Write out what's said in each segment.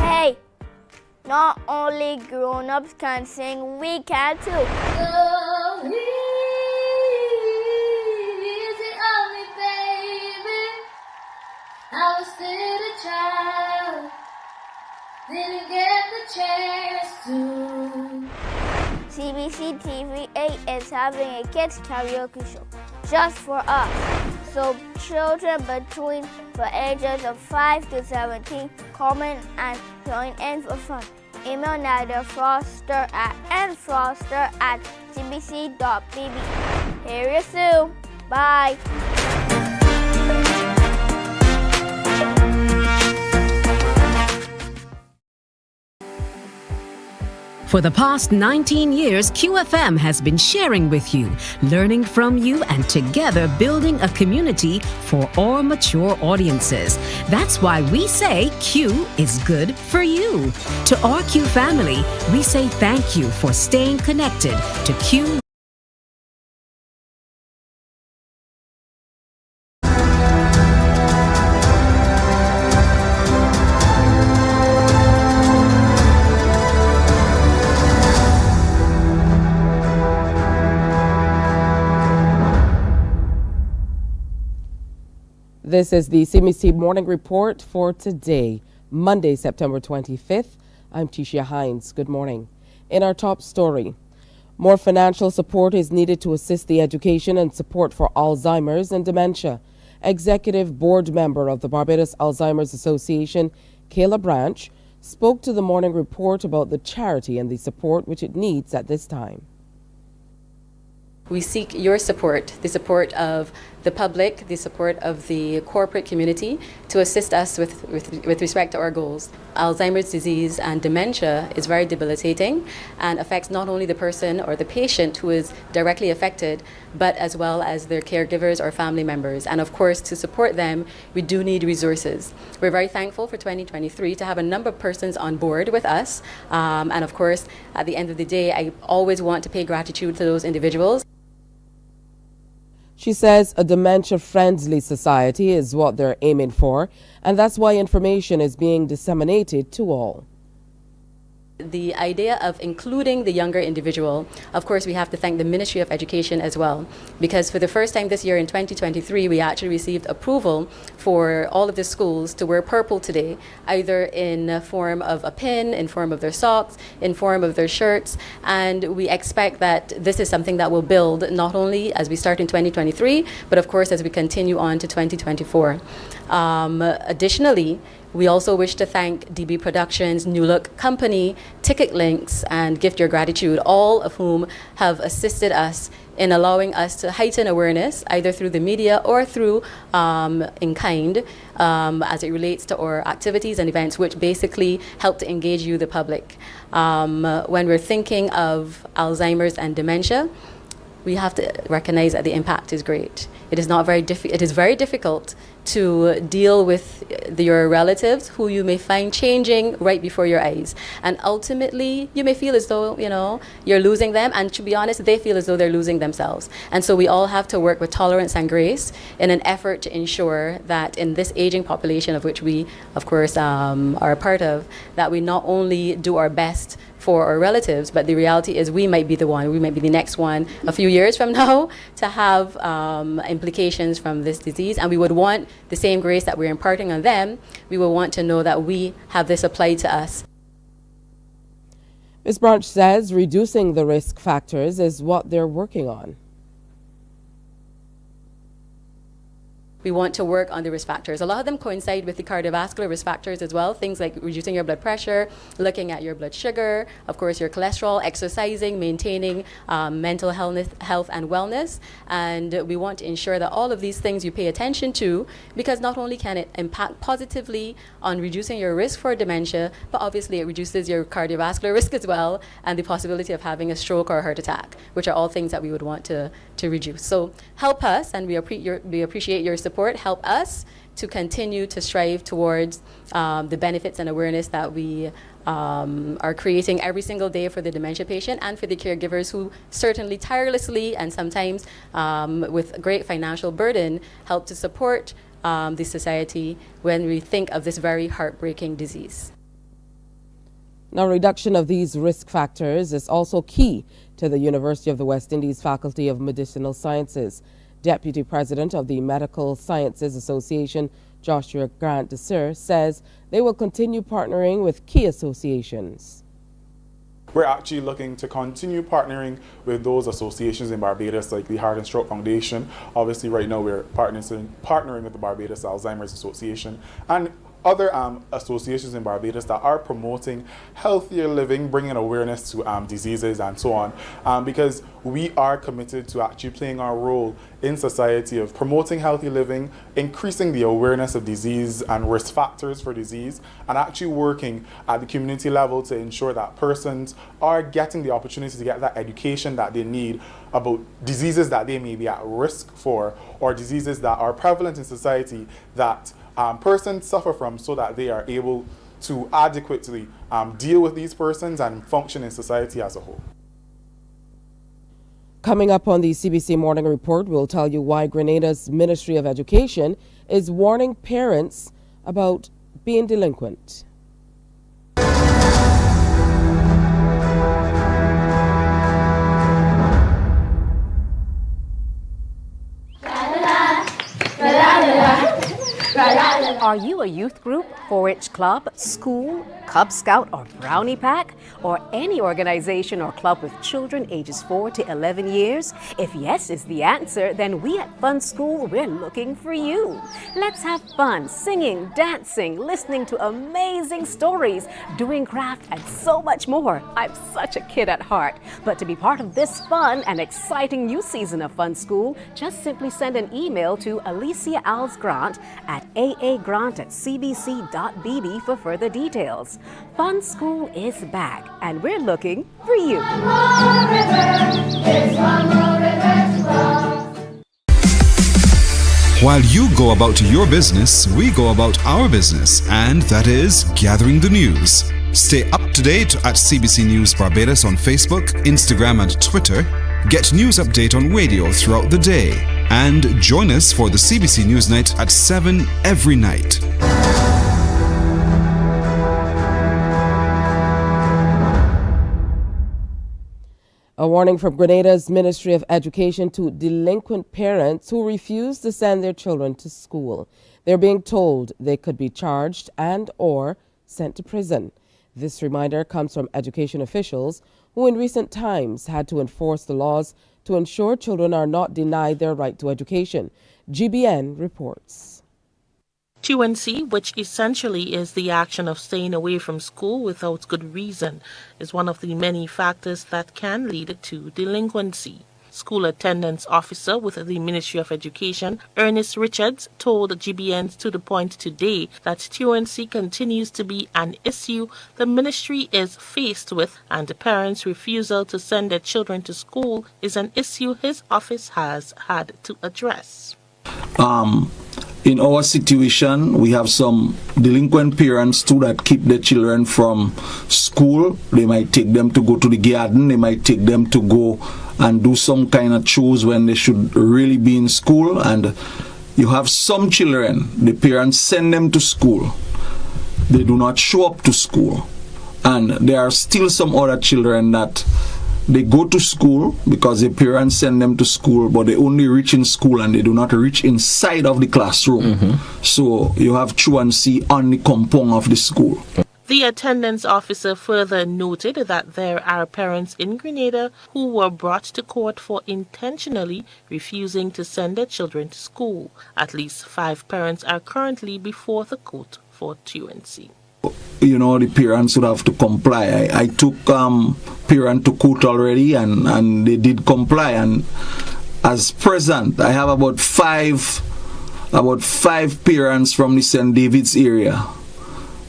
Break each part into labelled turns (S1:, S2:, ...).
S1: Hey, not only grown-ups can sing, we can too.
S2: So easy on me, baby. I was still a child, didn't get the chance to.
S1: CBC TV 8 is having a kids karaoke show just for us. So children between the ages of 5 to 17 comment and join in for fun. Email nfroster@cbc.bb. Hear you soon. Bye.
S3: For the past 19 years, QFM has been sharing with you, learning from you, and together building a community for all mature audiences. That's why we say Q is good for you. To our Q family, we say thank you for staying connected to Q.
S4: This is the CBC Morning Report for today, Monday, September 25th. I'm Tisha Hines. Good morning. In our top story, more financial support is needed to assist the education and support for Alzheimer's and dementia. Executive Board Member of the Barbados Alzheimer's Association, Kayla Branch, spoke to the Morning Report about the charity and the support which it needs at this time.
S5: We seek your support, the support of the public, the support of the corporate community to assist us with respect to our goals. Alzheimer's disease and dementia is very debilitating and affects not only the person or the patient who is directly affected, but as well as their caregivers or family members. And of course, to support them, we do need resources. We're very thankful for 2023 to have a number of persons on board with us. And of course, at the end of the day, I always want to pay gratitude to those individuals.
S4: She says a dementia-friendly society is what they're aiming for, and that's why information is being disseminated to all.
S5: The idea of including the younger individual, of course, we have to thank the Ministry of Education as well, because for the first time this year in 2023, we actually received approval for all of the schools to wear purple today, either in form of a pin, in form of their socks, in form of their shirts, and we expect that this is something that will build not only as we start in 2023, but of course as we continue on to 2024. Additionally, we also wish to thank DB Productions, New Look Company, Ticket Links, and Gift Your Gratitude, all of whom have assisted us in allowing us to heighten awareness, either through the media or through in kind, as it relates to our activities and events, which basically help to engage you, the public. When we're thinking of Alzheimer's and dementia, we have to recognize that the impact is great. It is very difficult to deal with your relatives who you may find changing right before your eyes. And ultimately, you may feel as though, you're losing them. And to be honest, they feel as though they're losing themselves. And so we all have to work with tolerance and grace in an effort to ensure that in this aging population of which we, of course, are a part of, that we not only do our best for our relatives, but the reality is we might be the next one a few years from now to have implications from this disease. And we would want the same grace that we're imparting on them, we will want to know that we have this applied to us.
S4: Ms. Branch says reducing the risk factors is what they're working on.
S5: We want to work on the risk factors. A lot of them coincide with the cardiovascular risk factors as well, things like reducing your blood pressure, looking at your blood sugar, of course your cholesterol, exercising, maintaining mental health and wellness. And we want to ensure that all of these things you pay attention to, because not only can it impact positively on reducing your risk for dementia, but obviously it reduces your cardiovascular risk as well, and the possibility of having a stroke or a heart attack, which are all things that we would want to reduce. So help us, and we appreciate your support. Help us to continue to strive towards the benefits and awareness that we are creating every single day for the dementia patient and for the caregivers who certainly tirelessly and sometimes with great financial burden help to support the society when we think of this very heartbreaking disease.
S4: Now, reduction of these risk factors is also key to the University of the West Indies Faculty of Medicinal Sciences. Deputy President of the Medical Sciences Association, Joshua Grant Desir, says they will continue partnering with key associations.
S6: We're actually looking to continue partnering with those associations in Barbados, like the Heart and Stroke Foundation. Obviously, right now we're partnering with the Barbados Alzheimer's Association and other associations in Barbados that are promoting healthier living, bringing awareness to diseases and so on, because we are committed to actually playing our role in society of promoting healthy living, increasing the awareness of disease and risk factors for disease, and actually working at the community level to ensure that persons are getting the opportunity to get that education that they need about diseases that they may be at risk for, or diseases that are prevalent in society that persons suffer from, so that they are able to adequately deal with these persons and function in society as a whole.
S4: Coming up on the CBC Morning Report, we'll tell you why Grenada's Ministry of Education is warning parents about being delinquent.
S3: Are you a youth group, 4-H club, school, Cub Scout or Brownie Pack, or any organization or club with children ages 4 to 11 years? If yes is the answer, then we at Fun School, we're looking for you. Let's have fun singing, dancing, listening to amazing stories, doing craft, and so much more. I'm such a kid at heart. But to be part of this fun and exciting new season of Fun School, just simply send an email to Alicia Alves Grant at aagrant@cbc.bb for further details. Fun School is back, and we're looking for you.
S7: While you go about your business, we go about our business, and that is gathering the news. Stay up to date at CBC News Barbados on Facebook, Instagram, and Twitter. Get news update on radio throughout the day. And join us for the CBC News Night at 7 every night.
S4: A warning from Grenada's Ministry of Education to delinquent parents who refuse to send their children to school. They're being told they could be charged and or sent to prison. This reminder comes from education officials who in recent times had to enforce the laws to ensure children are not denied their right to education. GBN reports.
S8: Truancy, which essentially is the action of staying away from school without good reason, is one of the many factors that can lead to delinquency. School attendance officer with the Ministry of Education, Ernest Richards, told GBN To The Point today that truancy continues to be an issue the ministry is faced with, and parents' refusal to send their children to school is an issue his office has had to address.
S9: In our situation, we have some delinquent parents too that keep their children from school. They might take them to go to the garden. They might take them to go and do some kind of chores when they should really be in school. And you have some children, the parents send them to school. They do not show up to school. And there are still some other children that they go to school because their parents send them to school, but they only reach in school and they do not reach inside of the classroom. So you have truancy on the compound of the school.
S8: The attendance officer further noted that there are parents in Grenada who were brought to court for intentionally refusing to send their children to school. At least 5 parents are currently before the court for truancy.
S9: You know, the parents would have to comply. I took parent to court already, and they did comply. And as present, I have about five parents from the St. David's area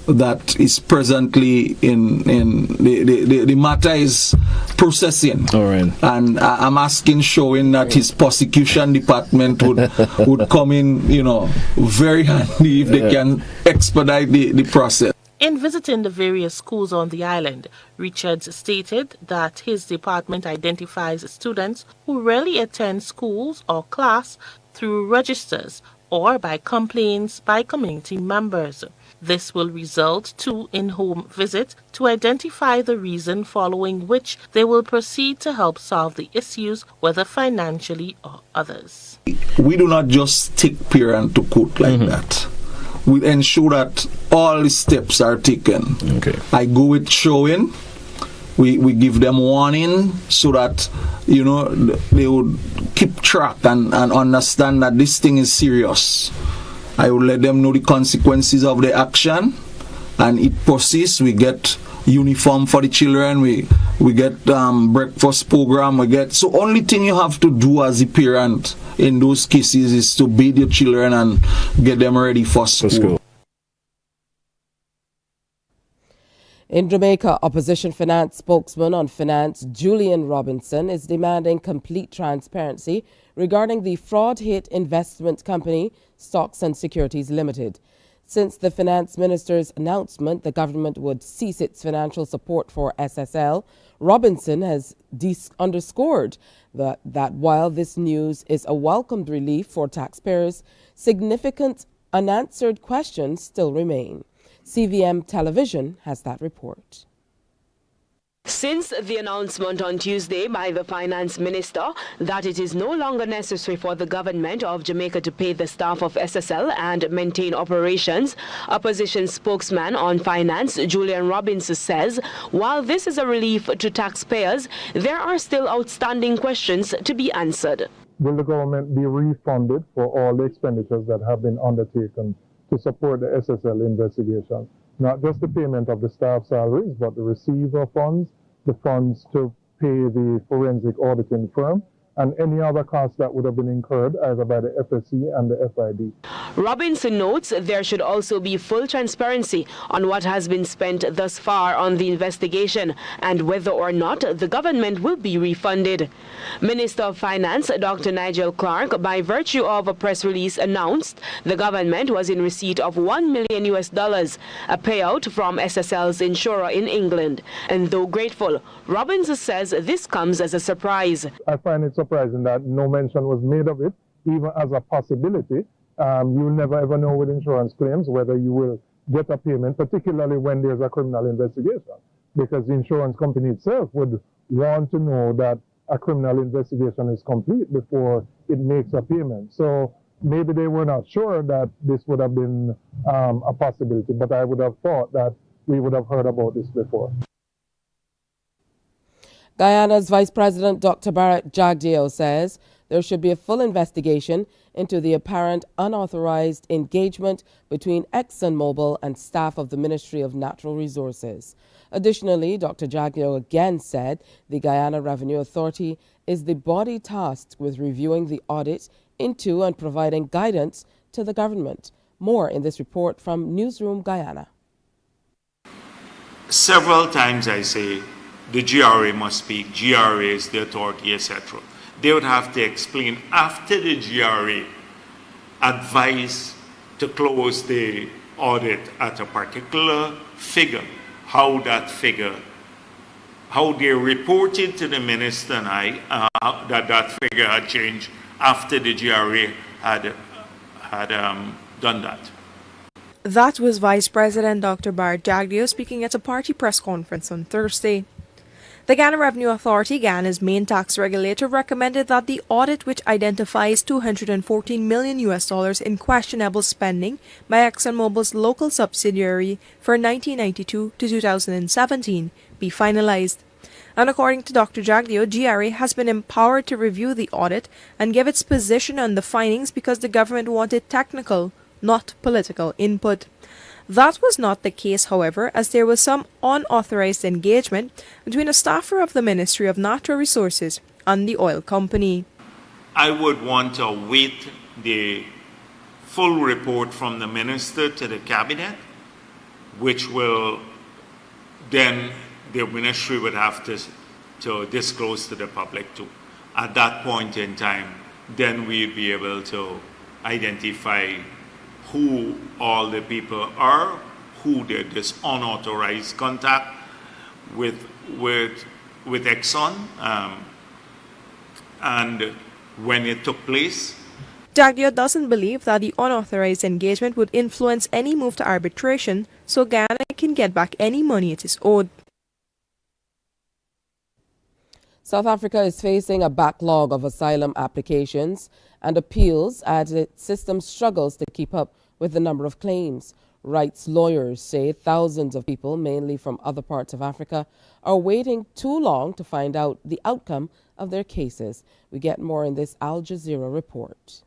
S9: that is presently in the matter is processing.
S10: All right.
S9: And I'm asking, showing that his prosecution department would come in, you know, very handy if they can expedite the process.
S8: In visiting the various schools on the island, Richards stated that his department identifies students who rarely attend schools or class through registers or by complaints by community members. This will result to in-home visit to identify the reason, following which they will proceed to help solve the issues, whether financially or others.
S9: We do not just take parent to court like that. We ensure that all the steps are taken.
S10: Okay.
S9: I go with showing. We give them warning so that, you know, they would keep track and understand that this thing is serious. I will let them know the consequences of the action, and it persists. We get uniform for the children, we get breakfast program, so only thing you have to do as a parent in those cases is to bathe your children and get them ready for school.
S4: In Jamaica, opposition finance spokesman on finance Julian Robinson is demanding complete transparency regarding the fraud-hit investment company Stocks and Securities Limited. Since the finance minister's announcement the government would cease its financial support for SSL, Robinson has underscored that while this news is a welcomed relief for taxpayers, significant unanswered questions still remain. CVM Television has that report.
S11: Since the announcement on Tuesday by the Finance Minister that it is no longer necessary for the government of Jamaica to pay the staff of SSL and maintain operations, opposition spokesman on finance Julian Robinson says while this is a relief to taxpayers, there are still outstanding questions to be answered.
S12: Will the government be refunded for all the expenditures that have been undertaken to support the SSL investigation? Not just the payment of the staff salaries, but the receiver funds, the funds to pay the forensic auditing firm, and any other costs that would have been incurred either by the FSC and the FID.
S11: Robinson notes there should also be full transparency on what has been spent thus far on the investigation and whether or not the government will be refunded. Minister of Finance Dr. Nigel Clark, by virtue of a press release, announced the government was in receipt of $1 million, a payout from SSL's insurer in England. And though grateful, Robinson says this comes as a surprise.
S12: I find it surprising that no mention was made of it, even as a possibility. You'll never ever know with insurance claims whether you will get a payment, particularly when there's a criminal investigation, because the insurance company itself would want to know that a criminal investigation is complete before it makes a payment. So maybe they were not sure that this would have been a possibility, but I would have thought that we would have heard about this before.
S4: Guyana's Vice President Dr. Barrett Jagdeo says there should be a full investigation into the apparent unauthorized engagement between ExxonMobil and staff of the Ministry of Natural Resources. Additionally, Dr. Jagdeo again said the Guyana Revenue Authority is the body tasked with reviewing the audit into and providing guidance to the government. More in this report from Newsroom Guyana.
S13: Several times I say the GRA must speak, GRA is the authority, etc. They would have to explain after the GRA advice to close the audit at a particular figure, how they reported to the minister and that figure had changed after the GRA had done that.
S14: That was Vice President Dr. Barrett Jagdeo speaking at a party press conference on Thursday. The Guyana Revenue Authority, Guyana's main tax regulator, recommended that the audit, which identifies $214 million in questionable spending by ExxonMobil's local subsidiary for 1992 to 2017, be finalized. And according to Dr. Jagdeo, GRA has been empowered to review the audit and give its position on the findings because the government wanted technical, not political input. That was not the case, however, as there was some unauthorized engagement between a staffer of the Ministry of Natural Resources and the oil company.
S13: I would want to await the full report from the minister to the cabinet, which will then the ministry would have to disclose to the public too. At that point in time, then we'd be able to identify who all the people are, who did this unauthorized contact with Exxon, and when it took place,
S14: Jagdeo doesn't believe that the unauthorized engagement would influence any move to arbitration, so Guyana can get back any money it is owed.
S4: South Africa is facing a backlog of asylum applications and appeals as its system struggles to keep up with the number of claims. Rights lawyers say thousands of people, mainly from other parts of Africa, are waiting too long to find out the outcome of their cases. We get more in this Al Jazeera report.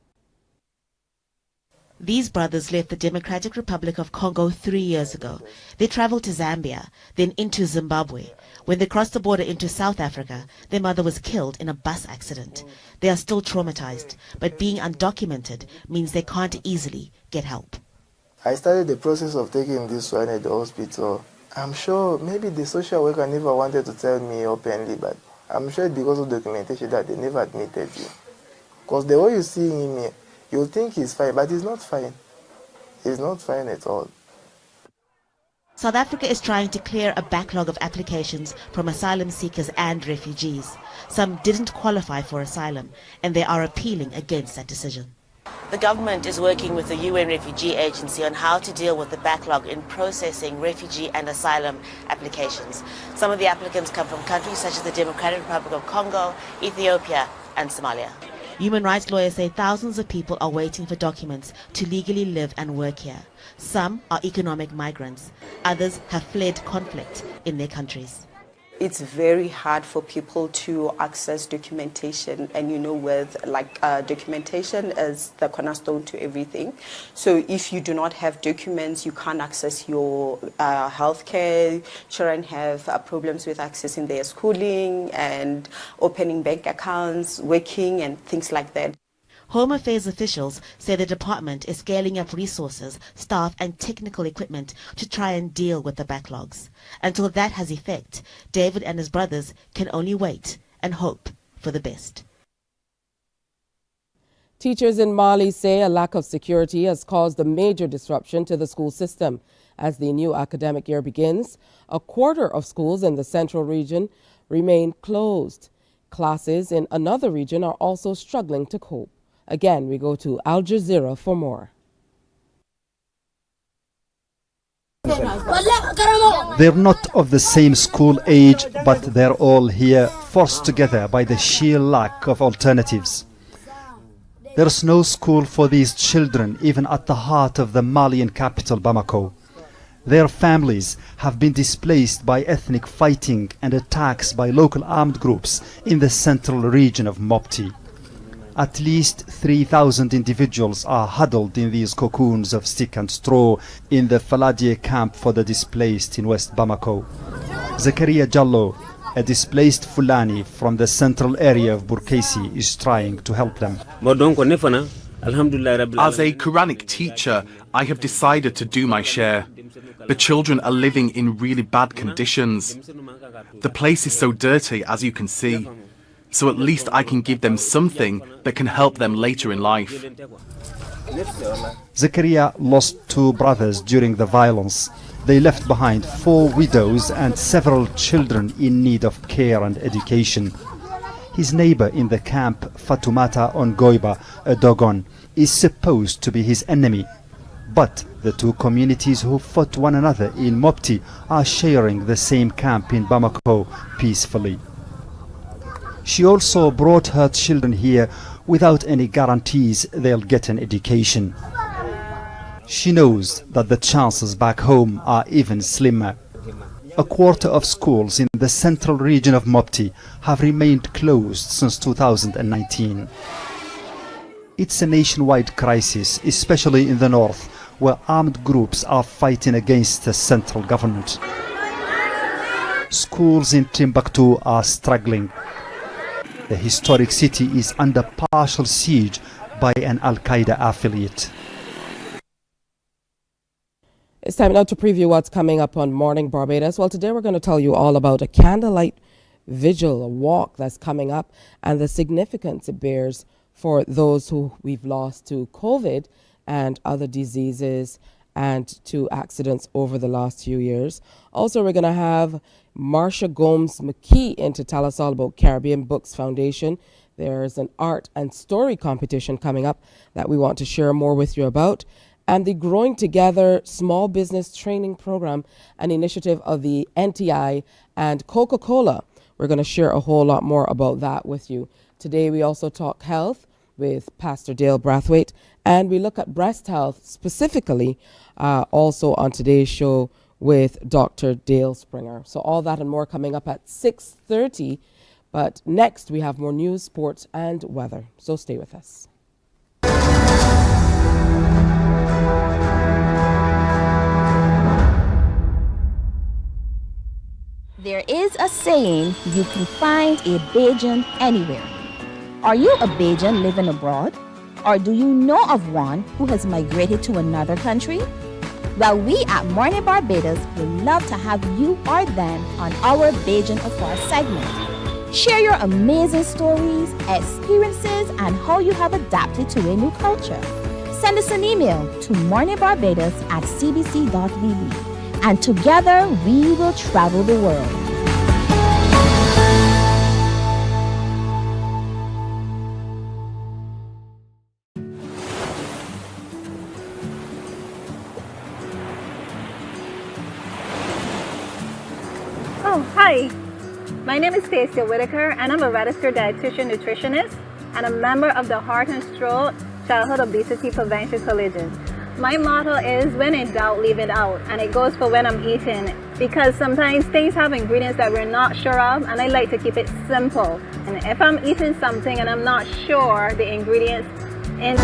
S10: These brothers left the Democratic Republic of Congo 3 years ago. They traveled to Zambia, then into Zimbabwe. When they crossed the border into South Africa, their mother was killed in a bus accident. They are still traumatized, but being undocumented means they can't easily get help.
S15: I started the process of taking this one at the hospital. I'm sure maybe the social worker never wanted to tell me openly, but I'm sure it's because of documentation that they never admitted you. Because the way you see him here, you'll think he's fine, but he's not fine. He's not fine at all.
S10: South Africa is trying to clear a backlog of applications from asylum seekers and refugees. Some didn't qualify for asylum, and they are appealing against that decision. The government is working with the UN Refugee Agency on how to deal with the backlog in processing refugee and asylum applications. Some of the applicants come from countries such as the Democratic Republic of Congo, Ethiopia, and Somalia. Human rights lawyers say thousands of people are waiting for documents to legally live and work here. Some are economic migrants. Others have fled conflict in their countries.
S16: It's very hard for people to access documentation, and with documentation is the cornerstone to everything. So if you do not have documents, you can't access your healthcare. Children have problems with accessing their schooling and opening bank accounts, working, and things like that.
S10: Home Affairs officials say the department is scaling up resources, staff and technical equipment to try and deal with the backlogs. Until that has effect, David and his brothers can only wait and hope for the best.
S4: Teachers in Mali say a lack of security has caused a major disruption to the school system. As the new academic year begins, a quarter of schools in the central region remain closed. Classes in another region are also struggling to cope. Again, we go to Al Jazeera for more.
S17: They're not of the same school age, but they're all here, forced together by the sheer lack of alternatives. There's no school for these children, even at the heart of the Malian capital, Bamako. Their families have been displaced by ethnic fighting and attacks by local armed groups in the central region of Mopti. At least 3,000 individuals are huddled in these cocoons of stick and straw in the Faladie camp for the displaced in West Bamako. Zakaria Jallo, a displaced Fulani from the central area of Burkesi, is trying to help them.
S18: As a Quranic teacher, I have decided to do my share. The children are living in really bad conditions. The place is so dirty, as you can see. So at least I can give them something that can help them later in life.
S17: Zakaria lost 2 brothers during the violence. They left behind 4 widows and several children in need of care and education. His neighbor in the camp, Fatumata Ongoiba, a Dogon, is supposed to be his enemy. But the 2 communities who fought one another in Mopti are sharing the same camp in Bamako peacefully. She also brought her children here without any guarantees they'll get an education. She knows that the chances back home are even slimmer. A quarter of schools in the central region of Mopti have remained closed since 2019. It's a nationwide crisis, especially in the north, where armed groups are fighting against the central government. Schools in Timbuktu are struggling. The historic city is under partial siege by an Al-Qaeda affiliate.
S4: It's time now to preview what's coming up on Morning Barbados. Well, today we're going to tell you all about a candlelight vigil, a walk that's coming up, and the significance it bears for those who we've lost to COVID and other diseases and to accidents over the last few years. Also, we're going to have Marsha Gomes McKee in to tell us all about Caribbean Books Foundation There's an art and story competition coming up that we want to share more with you about. And the Growing Together Small Business Training Program, an initiative of the NTI and Coca-Cola. We're going to share a whole lot more about that with you. Today we also talk health with Pastor Dale Brathwaite, and we look at breast health specifically also on today's show with Dr. Dale Springer. So all that and more coming up at 6:30. But next we have more news, sports, and weather. So stay with us.
S19: There is a saying, you can find a Bajan anywhere. Are you a Bajan living abroad? Or do you know of one who has migrated to another country? Well, we at Mornin Barbados would love to have you or them on our Bajan Afar segment. Share your amazing stories, experiences, and how you have adapted to a new culture. Send us an email to morninbarbados@cbc.vb. And together we will travel the world.
S20: Oh, hi. My name is Stacia Whitaker, and I'm a registered dietitian nutritionist and a member of the Heart and Stroke Childhood Obesity Prevention Coalition. My motto is, when in doubt, leave it out, and it goes for when I'm eating, because sometimes things have ingredients that we're not sure of, and I like to keep it simple. And if I'm eating something and I'm not sure the ingredients in...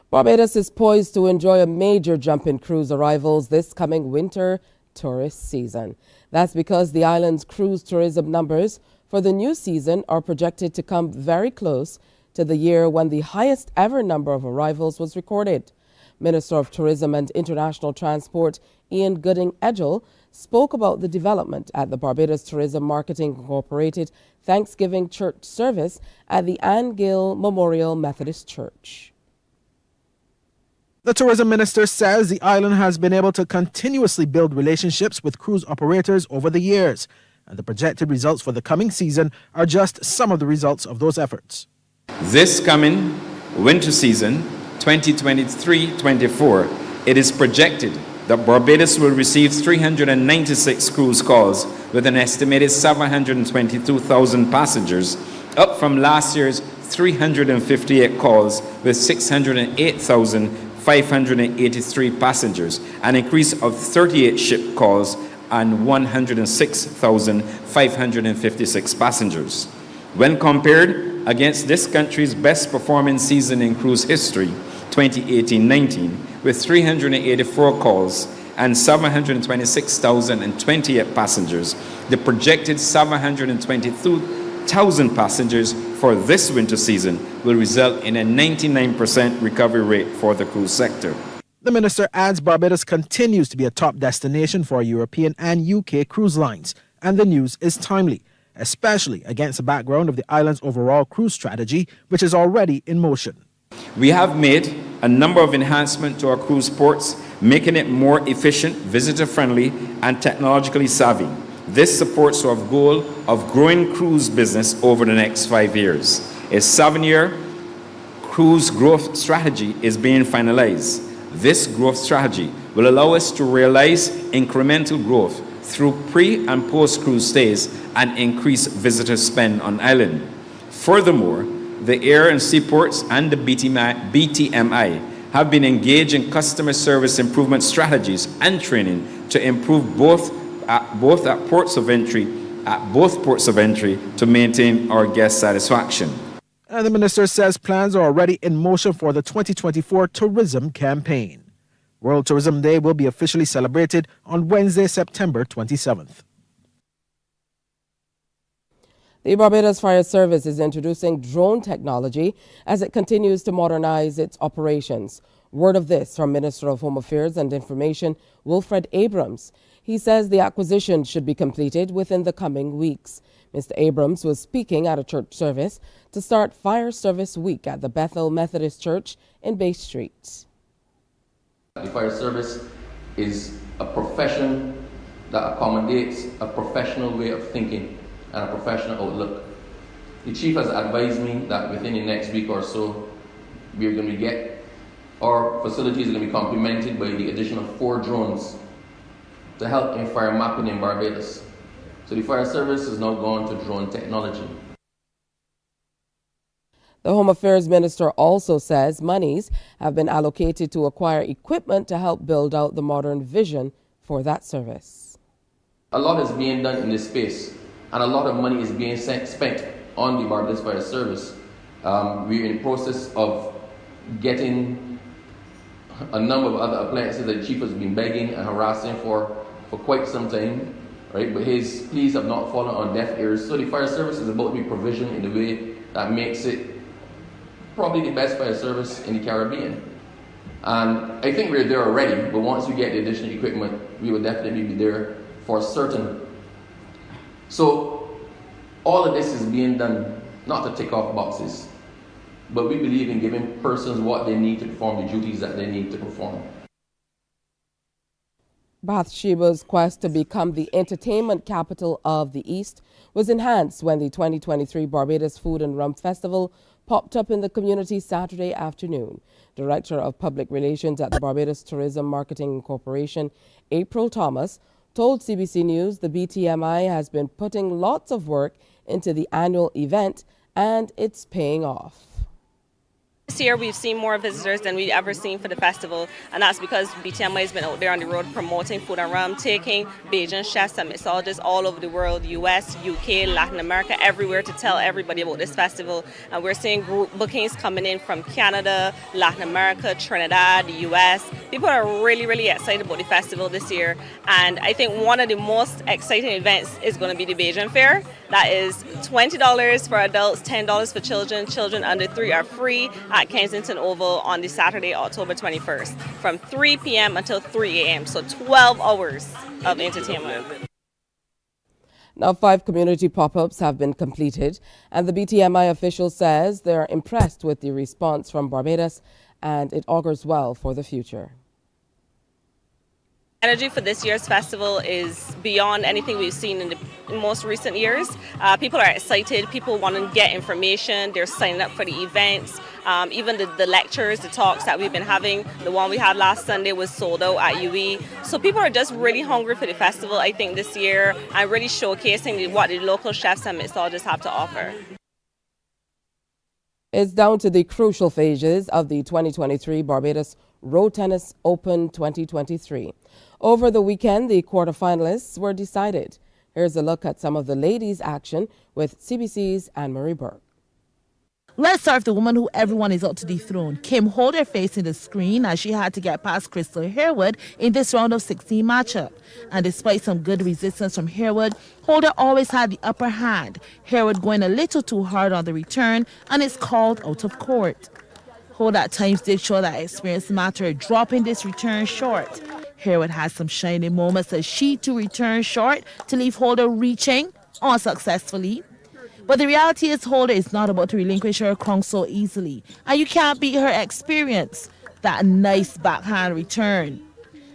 S4: Barbados is poised to enjoy a major jump in cruise arrivals this coming winter tourist season. That's because the island's cruise tourism numbers for the new season are projected to come very close to the year when the highest ever number of arrivals was recorded. Minister of Tourism and International Transport Ian Gooding-Edgell spoke about the development at the Barbados Tourism Marketing Incorporated Thanksgiving Church service at the Anne Gill Memorial Methodist Church.
S21: The tourism minister says the island has been able to continuously build relationships with cruise operators over the years, and the projected results for the coming season are just some of the results of those efforts.
S22: This coming winter season, 2023-24, it is projected that Barbados will receive 396 cruise calls with an estimated 722,000 passengers, up from last year's 358 calls with 608,583 passengers, an increase of 38 ship calls and 106,556 passengers. When compared against this country's best performing season in cruise history, 2018-19, with 384 calls and 726,028 passengers, the projected 722,000 passengers for this winter season will result in a 99% recovery rate for the cruise sector.
S21: The minister adds Barbados continues to be a top destination for European and UK cruise lines, and the news is timely, especially against the background of the island's overall cruise strategy, which is already in motion.
S22: We have made a number of enhancements to our cruise ports, making it more efficient, visitor-friendly, and technologically savvy. This supports our goal of growing cruise business over the next 5 years. A 7-year cruise growth strategy is being finalized. This growth strategy will allow us to realize incremental growth through pre- and post-cruise stays and increase visitor spend on island. Furthermore, the air and seaports and the BTMI have been engaged in customer service improvement strategies and training to improve both ports of entry to maintain our guest satisfaction.
S21: And the minister says plans are already in motion for the 2024 tourism campaign. World Tourism Day will be officially celebrated on Wednesday, September 27th.
S4: The Barbados Fire Service is introducing drone technology as it continues to modernize its operations. Word of this from Minister of Home Affairs and Information, Wilfred Abrams. He says the acquisition should be completed within the coming weeks. Mr. Abrams was speaking at a church service to start Fire Service Week at the Bethel Methodist Church in Bay Street.
S23: The fire service is a profession
S1: that accommodates a professional way of thinking and a professional outlook. The chief has advised me that within the next week or so, we're going to get our facilities are going to be complemented by the addition of 4 drones to help in fire mapping in Barbados. So the fire service is now gone to drone technology.
S4: The Home Affairs Minister also says monies have been allocated to acquire equipment to help build out the modern vision for that service.
S1: A lot is being done in this space, and a lot of money is being spent on the Barbados Fire Service. We're in the process of getting a number of other appliances that the chief has been begging and harassing for quite some time, right? But his pleas have not fallen on deaf ears. So the fire service is about to be provisioned in a way that makes it probably the best fire service in the Caribbean. And I think we're there already, but once we get the additional equipment, we will definitely be there for certain. So all of this is being done not to tick off boxes, but we believe in giving persons what they need to perform the duties that they need to perform.
S4: Bathsheba's quest to become the entertainment capital of the East was enhanced when the 2023 Barbados Food and Rum Festival popped up in the community Saturday afternoon. Director of Public Relations at the Barbados Tourism Marketing Corporation, April Thomas, told CBC News the BTMI has been putting lots of work into the annual event and it's paying off.
S2: This year we've seen more visitors than we've ever seen for the festival, and that's because BTMI has been out there on the road promoting food and rum, taking Bajan chefs and mixologists all over the world, US, UK, Latin America, everywhere to tell everybody about this festival. And we're seeing group bookings coming in from Canada, Latin America, Trinidad, the US. People are really, really excited about the festival this year, and I think one of the most exciting events is going to be the Bajan Fair. That is $20 for adults, $10 for children. Children under 3 are free at Kensington Oval on the Saturday, October 21st, from 3 p.m. until 3 a.m. So 12 hours of entertainment.
S4: Now, 5 community pop-ups have been completed, and the BTMI official says they're impressed with the response from Barbados, and it augurs well for the future.
S2: Energy for this year's festival is beyond anything we've seen in the most recent years. People are excited, people want to get information, they're signing up for the events. Even the lectures, the talks that we've been having, the one we had last Sunday was sold out at UE. So people are just really hungry for the festival, I think, this year, and really showcasing what the local chefs and mixologists have to offer.
S4: It's down to the crucial phases of the 2023 Barbados Road Tennis Open 2023. Over the weekend, the quarterfinalists were decided. Here's a look at some of the ladies' action with CBC's Anne-Marie Burke.
S23: Let's start with the woman who everyone is out to dethrone. Kim Holder facing the screen as she had to get past Crystal Harewood in this round of 16 matchup. And despite some good resistance from Harewood, Holder always had the upper hand. Harewood going a little too hard on the return and is called out of court. Holder at times did show that experience mattered, dropping this return short. Harewood had some shining moments as she too returned short to leave Holder reaching unsuccessfully. But the reality is Holder is not about to relinquish her crown so easily. And you can't beat her experience. That nice backhand return.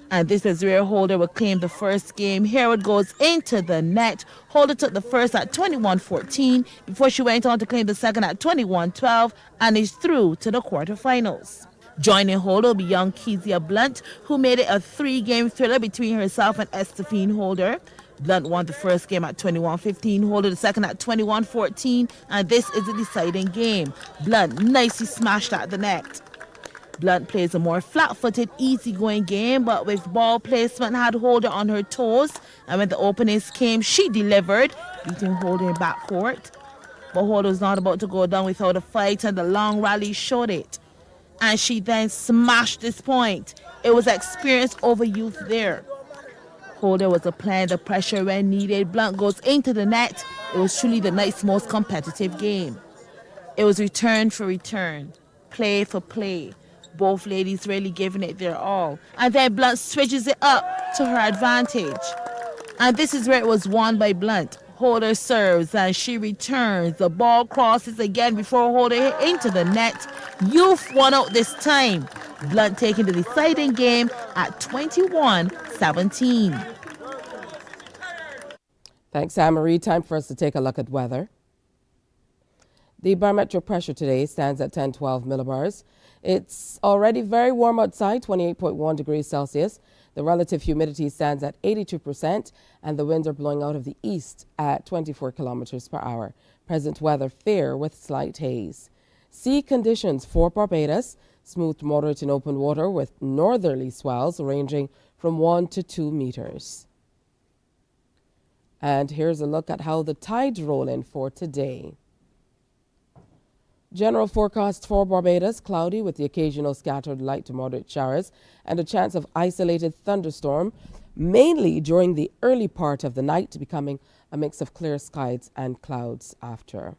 S23: And this is where Holder would claim the first game. Harewood goes into the net. Holder took the first at 21-14 before she went on to claim the second at 21-12 and is through to the quarterfinals. Joining Holder will be young Kezia Blunt, who made it a 3-game thriller between herself and Estefine Holder. Blunt won the first game at 21-15, Holder the second at 21-14, and this is a deciding game. Blunt nicely smashed at the net. Blunt plays a more flat-footed, easy-going game, but with ball placement had Holder on her toes, and when the openings came, she delivered, beating Holder in backcourt. But Holder was not about to go down without a fight, and the long rally showed it. And she then smashed this point. It was experience over youth there. Holder was applying the pressure when needed. Blunt goes into the net. It was truly the night's most competitive game. It was return for return, play for play. Both ladies really giving it their all. And then Blunt switches it up to her advantage. And this is where it was won by Blunt. Holder serves and she returns. The ball crosses again before Holder hit into the net. Youth won out this time. Blunt taking the deciding game at 21-17.
S4: Thanks, Anne-Marie. Time for us to take a look at weather. The barometric pressure today stands at 1012 millibars. It's already very warm outside, 28.1 degrees Celsius. The relative humidity stands at 82%, and the winds are blowing out of the east at 24 kilometers per hour. Present weather fair with slight haze. Sea conditions for Barbados: smooth to moderate in open water with northerly swells ranging from 1 to 2 meters. And here's a look at how the tides roll in for today. General forecast for Barbados: cloudy with the occasional scattered light to moderate showers and a chance of isolated thunderstorm, mainly during the early part of the night, becoming a mix of clear skies and clouds after.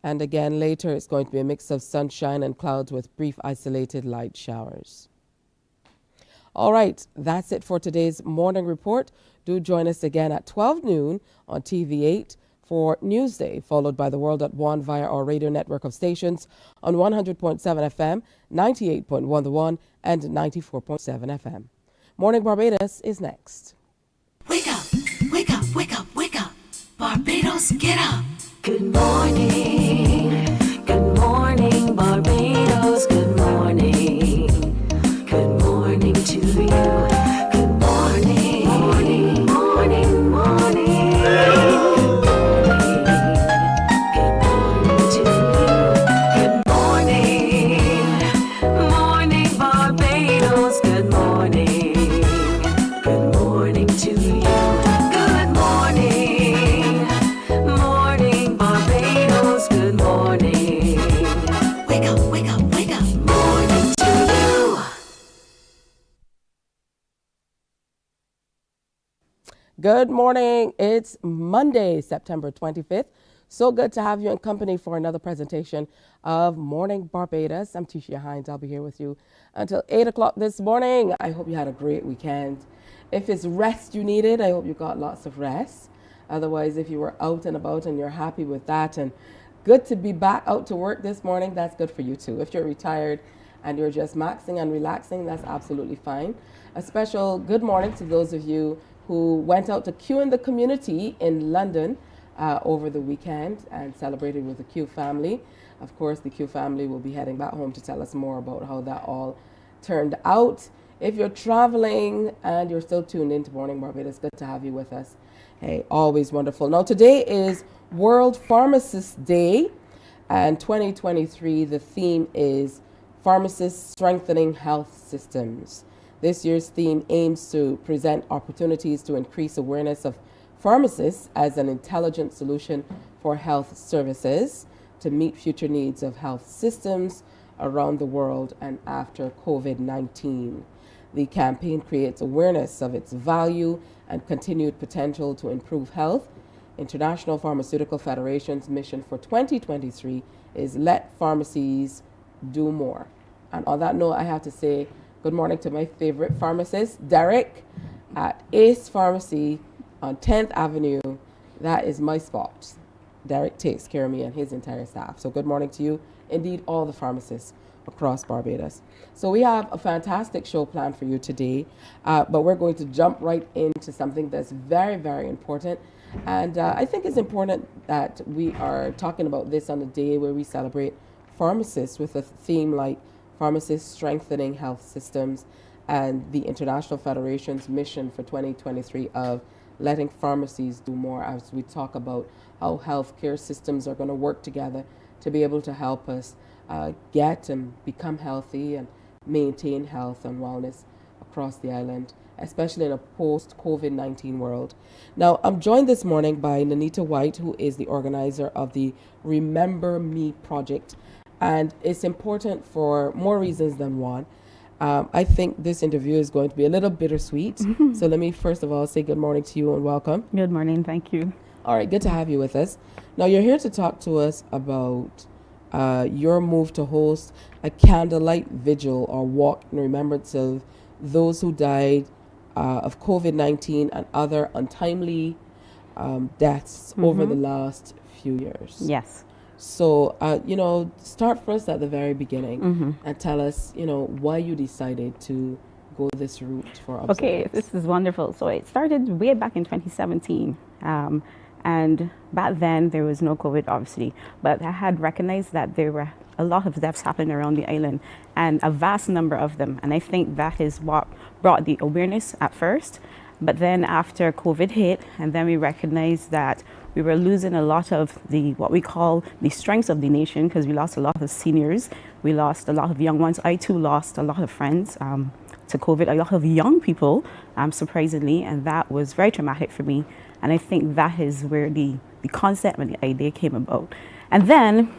S4: And again later it's going to be a mix of sunshine and clouds with brief isolated light showers. All right, that's it for today's morning report. Do join us again at 12 noon on TV8 for Newsday, followed by The World at 1 via our radio network of stations on 100.7 FM, 98.1 The One, and 94.7 FM. Morning Barbados is next.
S3: Wake up, wake up, wake up, wake up. Barbados, get up. Good morning. Good morning, Barbados. Good morning. Good morning to you. Good morning. Morning, morning, morning.
S4: Good morning. It's Monday, September 25th. So good to have you in company for another presentation of Morning Barbados. I'm Tisha Hines. I'll be here with you until 8 o'clock this morning. I hope you had a great weekend. If it's rest you needed, I hope you got lots of rest. Otherwise, if you were out and about and you're happy with that and good to be back out to work this morning, that's good for you too. If you're retired and you're just maxing and relaxing, that's absolutely fine. A special good morning to those of you who went out to Q in the community in London over the weekend and celebrated with the Q family. Of course, the Q family will be heading back home to tell us more about how that all turned out. If you're traveling and you're still tuned in to Morning Barbados, good to have you with us. Hey, always wonderful. Now, today is World Pharmacist Day, and 2023, the theme is Pharmacists Strengthening Health Systems. This year's theme aims to present opportunities to increase awareness of pharmacists as an intelligent solution for health services to meet future needs of health systems around the world and after COVID-19. The campaign creates awareness of its value and continued potential to improve health. International Pharmaceutical Federation's mission for 2023 is Let Pharmacies Do More. And on that note, I have to say good morning to my favorite pharmacist, Derek, at Ace Pharmacy on 10th Avenue. That is my spot. Derek takes care of me and his entire staff. So good morning to you, indeed all the pharmacists across Barbados. So we have a fantastic show planned for you today, but we're going to jump right into something that's very, very important. And I think it's important that we are talking about this on a day where we celebrate pharmacists with a theme like Pharmacists Strengthening Health Systems and the International Federation's mission for 2023 of letting pharmacies do more, as we talk about how healthcare systems are going to work together to be able to help us get and become healthy and maintain health and wellness across the island, especially in a post-COVID-19 world. Now, I'm joined this morning by Nanita White, who is the organizer of the Remember Me project. And it's important for more reasons than one. I think this interview is going to be a little bittersweet. So let me first of all say good morning to you and welcome.
S5: Good morning, thank you.
S4: All right, good to have you with us. Now you're here to talk to us about your move to host a candlelight vigil or walk in remembrance of those who died of COVID-19 and other untimely deaths over the last few years.
S5: Yes.
S4: So, start first at the very beginning and tell us, why you decided to go this route for observance?
S5: Okay, this is wonderful. So it started way back in 2017. And back then there was no COVID, obviously, but I had recognized that there were a lot of deaths happening around the island, and a vast number of them. And I think that is what brought the awareness at first. But then after COVID hit, and then we recognized that we were losing a lot of what we call the strengths of the nation, because we lost a lot of seniors, we lost a lot of young ones. I too lost a lot of friends to COVID, a lot of young people, surprisingly, and that was very traumatic for me. And I think that is where the concept and the idea came about. And then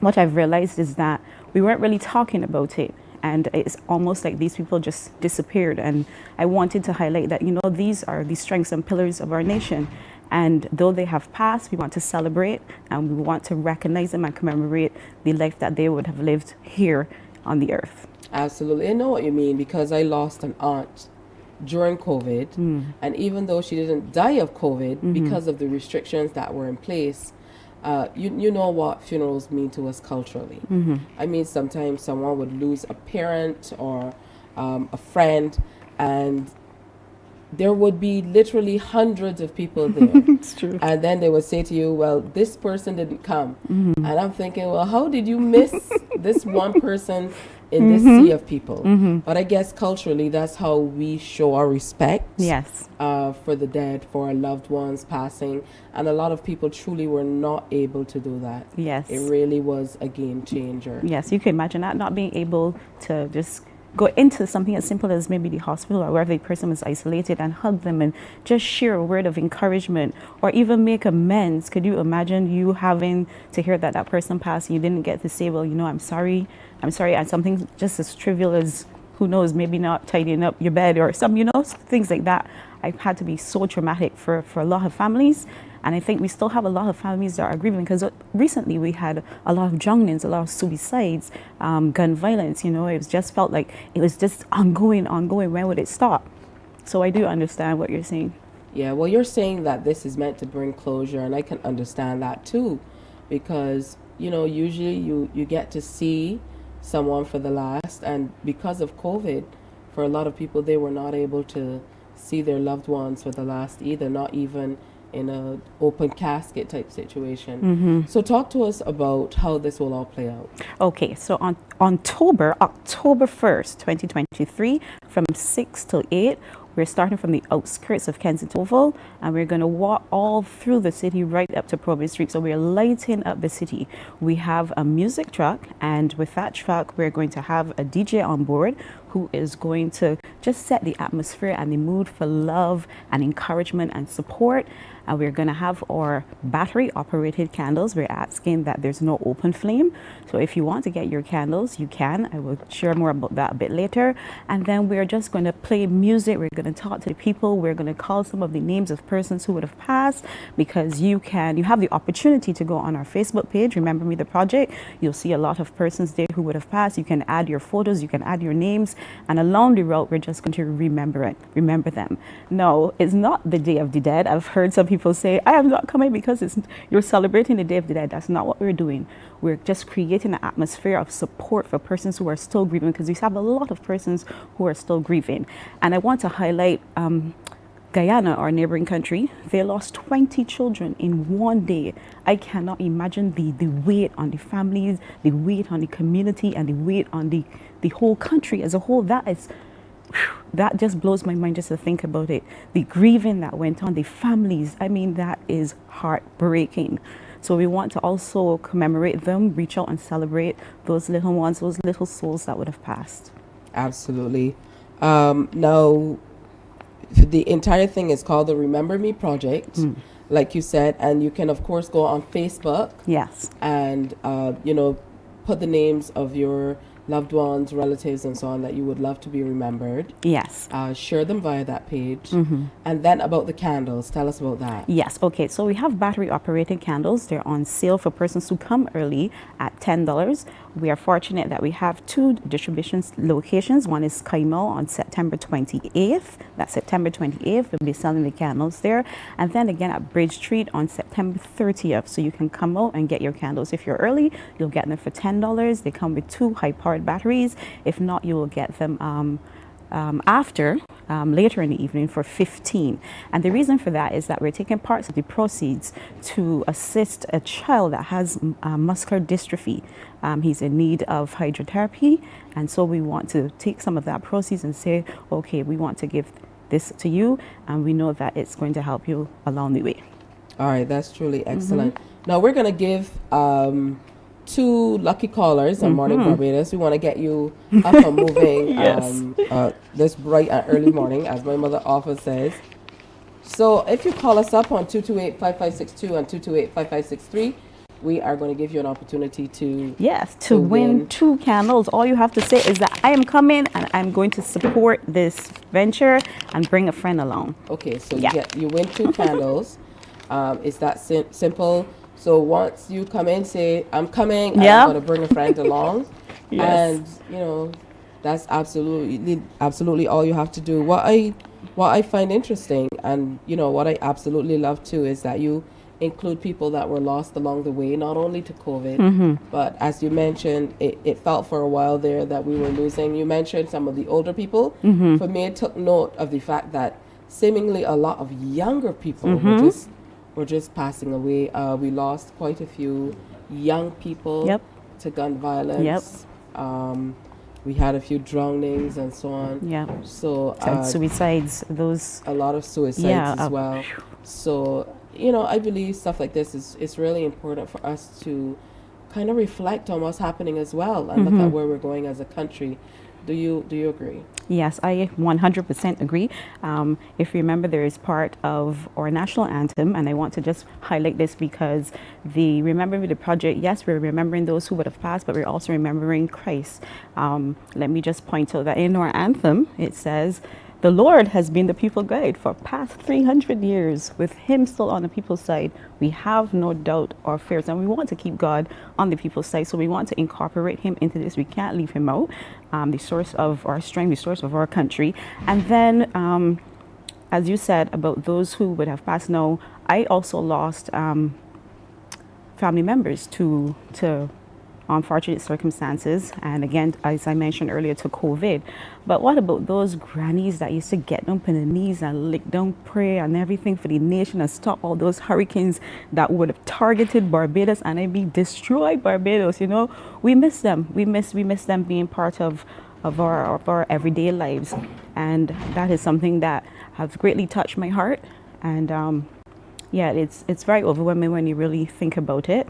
S5: what I've realized is that we weren't really talking about it. And it's almost like these people just disappeared. And I wanted to highlight that, these are the strengths and pillars of our nation. And though they have passed, we want to celebrate and we want to recognize them and commemorate the life that they would have lived here on the earth.
S4: Absolutely. I know what you mean, because I lost an aunt during COVID, and even though she didn't die of COVID, because of the restrictions that were in place, you know what funerals mean to us culturally. I mean, sometimes someone would lose a parent or a friend, and there would be literally hundreds of people there.
S5: It's true.
S4: And then they would say to you, well, this person didn't come. And I'm thinking, well, how did you miss this one person in this sea of people? But I guess culturally, that's how we show our respect.
S5: Yes.
S4: For the dead, for our loved ones passing. And a lot of people truly were not able to do that.
S5: Yes.
S4: It really was a game changer.
S5: Yes, you can imagine that, not being able to just go into something as simple as maybe the hospital or wherever the person was isolated and hug them and just share a word of encouragement or even make amends. Could you imagine you having to hear that that person passed and you didn't get to say, well, I'm sorry, and something just as trivial as, who knows, maybe not tidying up your bed or some, things like that. I've had to be so traumatic for a lot of families. And I think we still have a lot of families that are grieving, because recently we had a lot of drownings, a lot of suicides, gun violence. It was just felt like it was just ongoing. When would it stop? So I do understand what you're saying.
S4: Yeah, well, you're saying that this is meant to bring closure, and I can understand that too, because, usually you get to see someone for the last, and because of COVID, for a lot of people, they were not able to see their loved ones for the last either, not even in a open casket type situation. So talk to us about how this will all play out.
S5: Okay, so on October 1st, 2023, from 6 till 8, we're starting from the outskirts of Kensington Oval, and we're going to walk all through the city right up to Providence Street. So we're lighting up the city. We have a music truck, and with that truck, we're going to have a DJ on board who is going to just set the atmosphere and the mood for love and encouragement and support. And we're going to have our battery operated candles. We're asking that there's no open flame. So if you want to get your candles, you can. I will share more about that a bit later. And then we're just going to play music. We're going to talk to the people. We're going to call some of the names of persons who would have passed, because you have the opportunity to go on our Facebook page, Remember Me the Project. You'll see a lot of persons there who would have passed. You can add your photos, you can add your names, and along the route, we're just going to remember them. No, it's not the Day of the Dead. I've heard some people say, I am not coming because you're celebrating the Day of the Dead. That's not what we're doing. We're just creating an atmosphere of support for persons who are still grieving, because we have a lot of persons who are still grieving. And I want to highlight Guyana, our neighboring country. They lost 20 children in one day. I cannot imagine the weight on the families, the weight on the community, and the weight on the whole country as a whole. That just blows my mind just to think about it. The grieving that went on, the families, that is heartbreaking. So we want to also commemorate them, reach out and celebrate those little ones, those little souls that would have passed.
S4: Absolutely. Now, the entire thing is called the Remember Me Project, like you said, and you can, of course, go on Facebook.
S5: Yes.
S4: And, put the names of your loved ones, relatives, and so on that you would love to be remembered.
S5: Yes.
S4: Share them via that page. And then about the candles, tell us about that.
S5: Yes. Okay. So we have battery operated candles. They're on sale for persons who come early at $10. We are fortunate that we have 2 distribution locations. One is Kaimau on September 28th. That's September 28th. We'll be selling the candles there. And then again at Bridge Street on September 30th. So you can come out and get your candles. If you're early, you'll get them for $10. They come with 2 high-powered batteries. If not, you will get them after later in the evening for 15. And the reason for that is that we're taking parts of the proceeds to assist a child that has muscular dystrophy. He's in need of hydrotherapy, and so we want to take some of that proceeds and say, okay, we want to give this to you, and we know that it's going to help you along the way.
S4: All right, that's truly excellent. Now we're going to give 2 lucky callers on Morning Barbados. We want to get you up and moving this bright and early morning, as my mother often says. So if you call us up on 228-5562 and 228-5563, we are going to give you an opportunity to
S5: win 2 candles. All you have to say is that I am coming and I'm going to support this venture and bring a friend along.
S4: Okay, so you win 2 candles. It's that simple. So once you come in, say, I'm coming, and I'm going to bring a friend along. And, you know, that's absolutely all you have to do. What I find interesting, and, you know, what I absolutely love too, is that you include people that were lost along the way, not only to COVID, but as you mentioned, it felt for a while there that we were losing. You mentioned some of the older people. For me, it took note of the fact that seemingly a lot of younger people were just passing away. We lost quite a few young people to gun violence. We had a few drownings and so on. So
S5: and suicides,
S4: a lot of suicides as well. So, you know, I believe stuff like this is really important for us to kind of reflect on what's happening as well and look at where we're going as a country. Do you agree?
S5: Yes, I 100% agree. If you remember, there is part of our national anthem, and I want to just highlight this because the Remember Me the project, yes, we're remembering those who would have passed, but we're also remembering Christ. Let me just point out that in our anthem, it says, the Lord has been the people guide for past 300 years. With him still on the people's side, we have no doubt or fears. And we want to keep God on the people's side. So we want to incorporate him into this. We can't leave him out. The source of our strength, the source of our country. And then, as you said about those who would have passed, no, I also lost family members to unfortunate circumstances, and again, as I mentioned earlier, to COVID. But what about those grannies that used to get down on the knees and lick down, pray and everything for the nation and stop all those hurricanes that would have targeted Barbados and I mean destroyed Barbados? You know, we miss them. We miss them being part of our everyday lives, and that is something that has greatly touched my heart. And it's very overwhelming when you really think about it.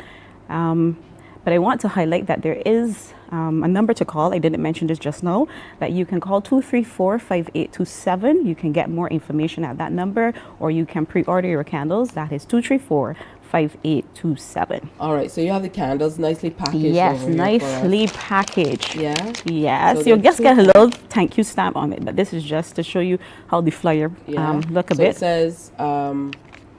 S5: But I want to highlight that there is a number to call. I didn't mention this just now, that you can call 234-5827. You can get more information at that number, or you can pre-order your candles. That is 234-5827.
S4: All right, so you have the candles nicely packaged.
S5: Yes, nicely packaged.
S4: Yeah?
S5: Yes, so you'll just get a little thank you stamp on it, but this is just to show you how the flyer look a bit.
S4: It says,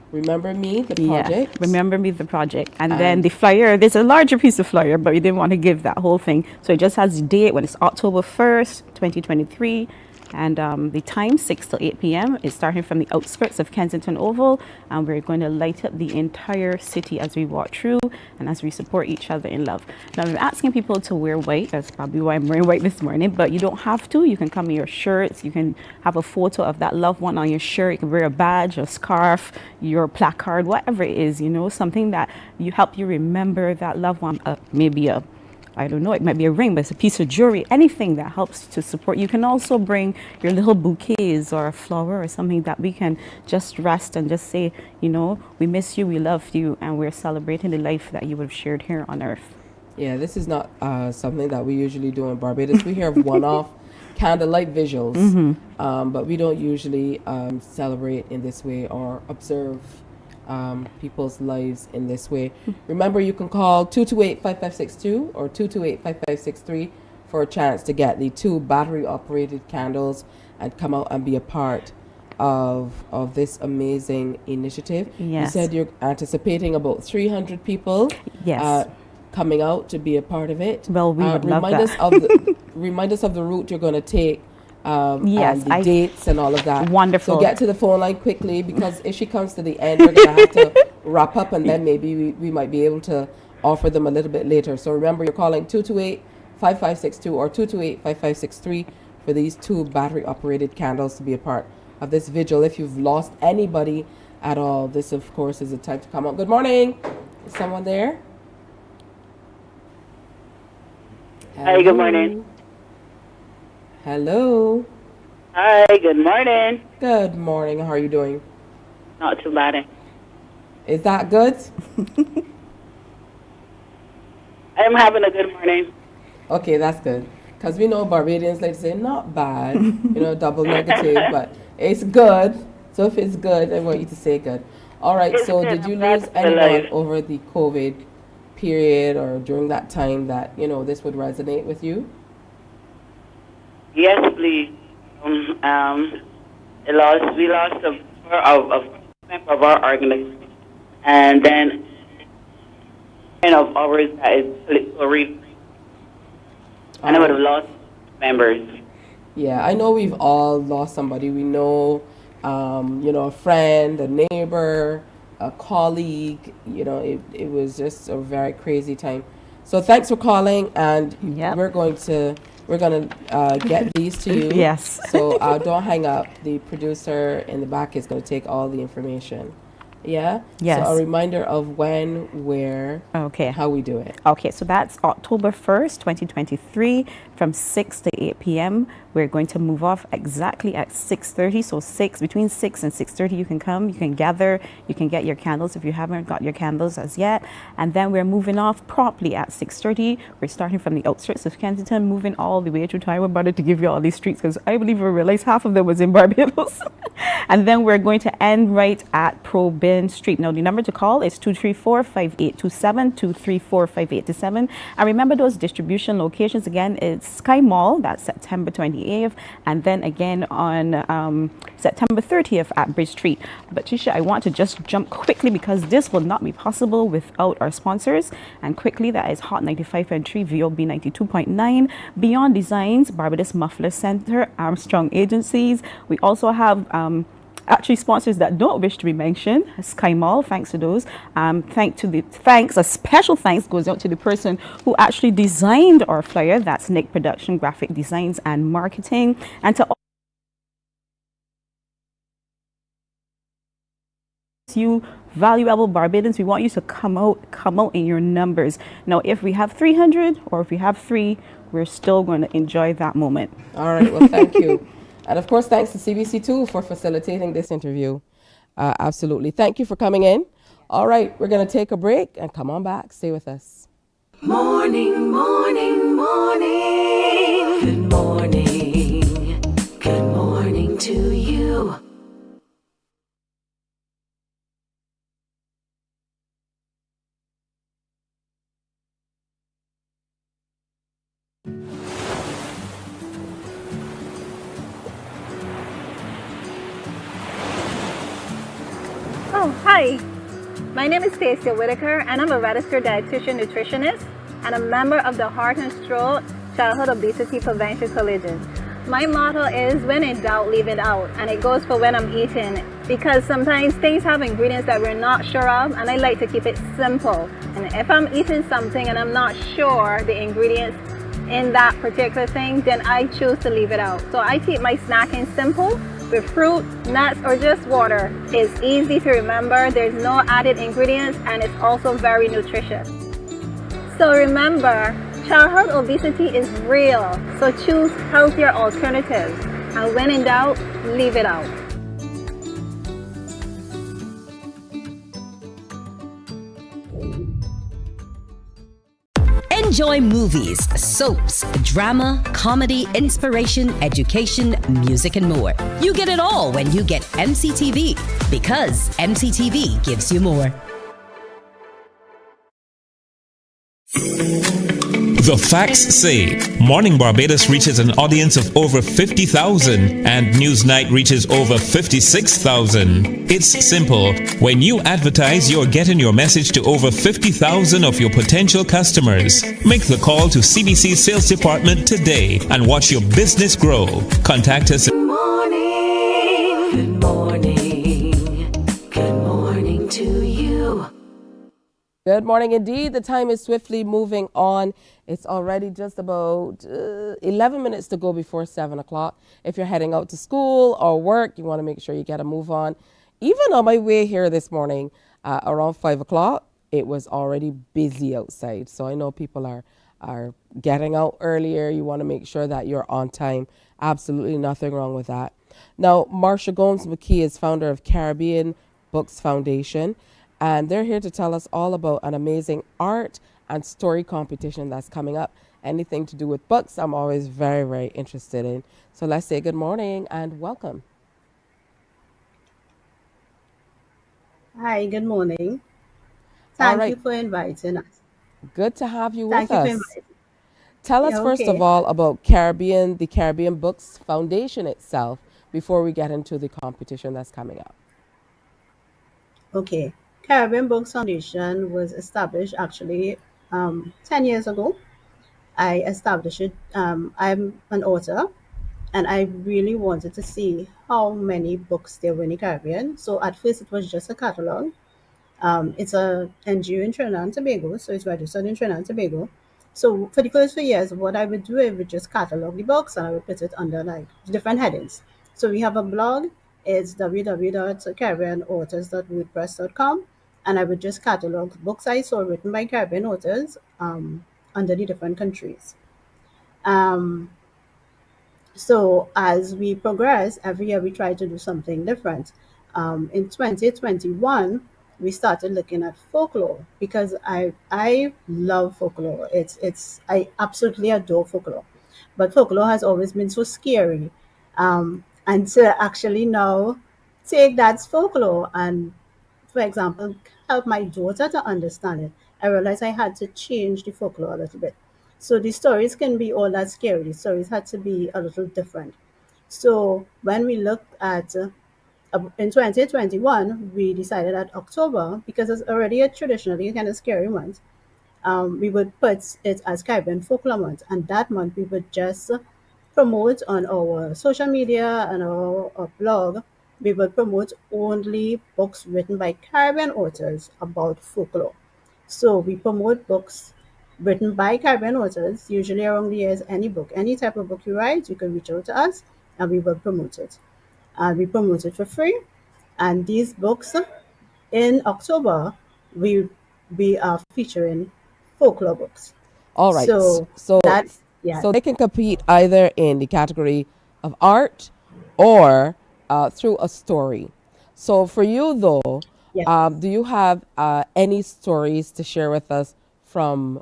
S4: Remember Me, the project.
S5: Yeah, Remember Me, the project. And then the flyer, there's a larger piece of flyer, but we didn't want to give that whole thing. So it just has the date when it's October 1st, 2023. And the time, 6 to 8 p.m. It's starting from the outskirts of Kensington Oval. And we're going to light up the entire city as we walk through and as we support each other in love. Now, I'm asking people to wear white. That's probably why I'm wearing white this morning. But you don't have to. You can come in your shirts. You can have a photo of that loved one on your shirt. You can wear a badge, a scarf, your placard, whatever it is, you know, something that you help you remember that loved one. Maybe I don't know, it might be a ring, but it's a piece of jewelry, anything that helps to support. You can also bring your little bouquets or a flower or something that we can just rest and just say, you know, we miss you, we love you, and we're celebrating the life that you would have shared here on earth.
S4: Yeah, this is not something that we usually do in Barbados. We hear of one-off candlelight visuals, but we don't usually celebrate in this way or observe people's lives in this way. Remember, you can call 228-5562 or 228-5563 for a chance to get the 2 battery-operated candles and come out and be a part of this amazing initiative.
S5: Yes.
S4: You said you're anticipating about 300 people coming out to be a part of it.
S5: Well, we would love that.
S4: Remind us of the route you're going to take. And the dates and all of that.
S5: Wonderful.
S4: So get to the phone line quickly, because if she comes to the end, we're going to have to wrap up, and then maybe we might be able to offer them a little bit later. So remember, you're calling 228-5562 or 228-5563 for these 2 battery-operated candles to be a part of this vigil. If you've lost anybody at all, this, of course, is the time to come out. Good morning. Is someone there?
S6: Hi, good morning.
S4: Hello.
S6: Hi, good morning.
S4: Good morning. How are you doing?
S6: Not too bad.
S4: Is that good?
S6: I'm having a good morning.
S4: Okay, that's good. Because we know Barbadians like to say, not bad, double negative, but it's good. So if it's good, I want you to say good. All right, so did you lose anyone over the COVID period or during that time that, this would resonate with you?
S6: Yes, please. We lost a member of our organization, and then of ours that is political, and I would have lost members.
S4: Yeah, I know we've all lost somebody. We know, a friend, a neighbor, a colleague. It was just a very crazy time. So thanks for calling, and we're going to get these to you.
S5: Yes.
S4: So don't hang up. The producer in the back is going to take all the information. Yeah?
S5: Yes.
S4: So a reminder of when, where, how we do it.
S5: Okay, so that's October 1st, 2023, from 6 to 8 p.m. We're going to move off exactly at 6:30. So between 6 and 6:30, you can come, you can gather, you can get your candles if you haven't got your candles as yet. And then we're moving off promptly at 6:30. We're starting from the outskirts of Kensington, moving all the way through Taiwan Border to give you all these streets, because I believe we realized half of them was in Barbados. And then we're going to end right at Probin Street. Now, the number to call is 234-5827, 234-5827. And remember those distribution locations again, it's Sky Mall, that's September 28th, and then again on September 30th at Bridge Street. But Tisha, I want to just jump quickly because this will not be possible without our sponsors. And quickly, that is Hot 95.3, VOB 92.9, Beyond Designs, Barbados Muffler Center, Armstrong Agencies. We also have actually sponsors that don't wish to be mentioned, Sky Mall, thanks to those. A special thanks goes out to the person who actually designed our flyer, that's Nick Production, Graphic Designs and Marketing, and to all you valuable Barbadians, we want you to come out in your numbers. Now, if we have 300 or if we have 3, we're still going to enjoy that moment.
S4: All right, well, thank you. And of course, thanks to CBC too for facilitating this interview. Absolutely. Thank you for coming in. All right, we're going to take a break and come on back. Stay with us.
S3: Morning, morning, morning. Good morning. Good morning to you.
S20: Oh, hi. My name is Stacia Whitaker, and I'm a registered dietitian nutritionist and a member of the Heart and Stroke Childhood Obesity Prevention Coalition. My motto is, when in doubt, leave it out, and it goes for when I'm eating, because sometimes things have ingredients that we're not sure of, and I like to keep it simple. And if I'm eating something and I'm not sure the ingredients in that particular thing, then I choose to leave it out. So I keep my snacking simple with fruit, nuts, or just water. It's easy to remember, there's no added ingredients, and it's also very nutritious. So remember, childhood obesity is real, so choose healthier alternatives. And when in doubt, leave it out.
S7: Enjoy movies, soaps, drama, comedy, inspiration, education, music, and more. You get it all when you get MCTV, because MCTV gives you more.
S8: The facts say Morning Barbados reaches an audience of over 50,000 and Newsnight reaches over 56,000. It's simple. When you advertise, you're getting your message to over 50,000 of your potential customers. Make the call to CBC Sales Department today and watch your business grow. Contact us.
S3: Good morning. Good morning. Good morning to you.
S4: Good morning indeed. The time is swiftly moving on. It's already just about 11 minutes to go before 7 o'clock. If you're heading out to school or work, you want to make sure you get a move on. Even on my way here this morning, around 5 o'clock, it was already busy outside. So I know people are getting out earlier. You want to make sure that you're on time. Absolutely nothing wrong with that. Now, Marsha Gomes McKee is founder of Caribbean Books Foundation. And they're here to tell us all about an amazing art and story competition that's coming up. Anything to do with books, I'm always very, very interested in. So let's say good morning and welcome.
S9: Hi, good morning.
S4: All
S9: Thank
S4: right.
S9: you for inviting us.
S4: Good to have you
S9: Thank
S4: with
S9: you for
S4: us.
S9: inviting.
S4: Tell us
S9: Yeah,
S4: first of
S9: okay.
S4: all about the Caribbean Books Foundation itself before we get into the competition that's coming up.
S9: Okay. Caribbean Books Foundation was established actually 10 years ago. I established it. I'm an author, and I really wanted to see how many books there were in the Caribbean. So at first it was just a catalog. It's a NGO in Trinidad and Tobago, so it's registered in Trinidad and Tobago. So for the first few years, what I would do, I would just catalog the books and I would put it under like different headings. So we have a blog, it's www.caribbeanauthors.wordpress.com, and I would just catalog books I saw written by Caribbean authors under the different countries. Um, so as we progress, every year we try to do something different. In 2021, we started looking at folklore because I love folklore. It's I absolutely adore folklore, but folklore has always been so scary, and to actually now take that folklore and, for example, help my daughter to understand it, I realized I had to change the folklore a little bit. So the stories can be all that scary. The stories had to be a little different. So when we looked at in 2021, we decided that October, because it's already a traditionally kind of scary month, we would put it as Caribbean Folklore Month, and that month we would just promote on our social media and our blog. We would promote only books written by Caribbean authors about folklore. So we promote books written by Caribbean authors. Usually around the years, any book, any type of book you write, you can reach out to us and we will promote it. We promote it for free. And these books in October, we we are featuring folklore books.
S4: All right.
S9: So
S4: So
S9: that, yeah.
S4: so they can compete either in the category of art or through a story. So for you though,
S9: Yes.
S4: do you have any stories to share with us from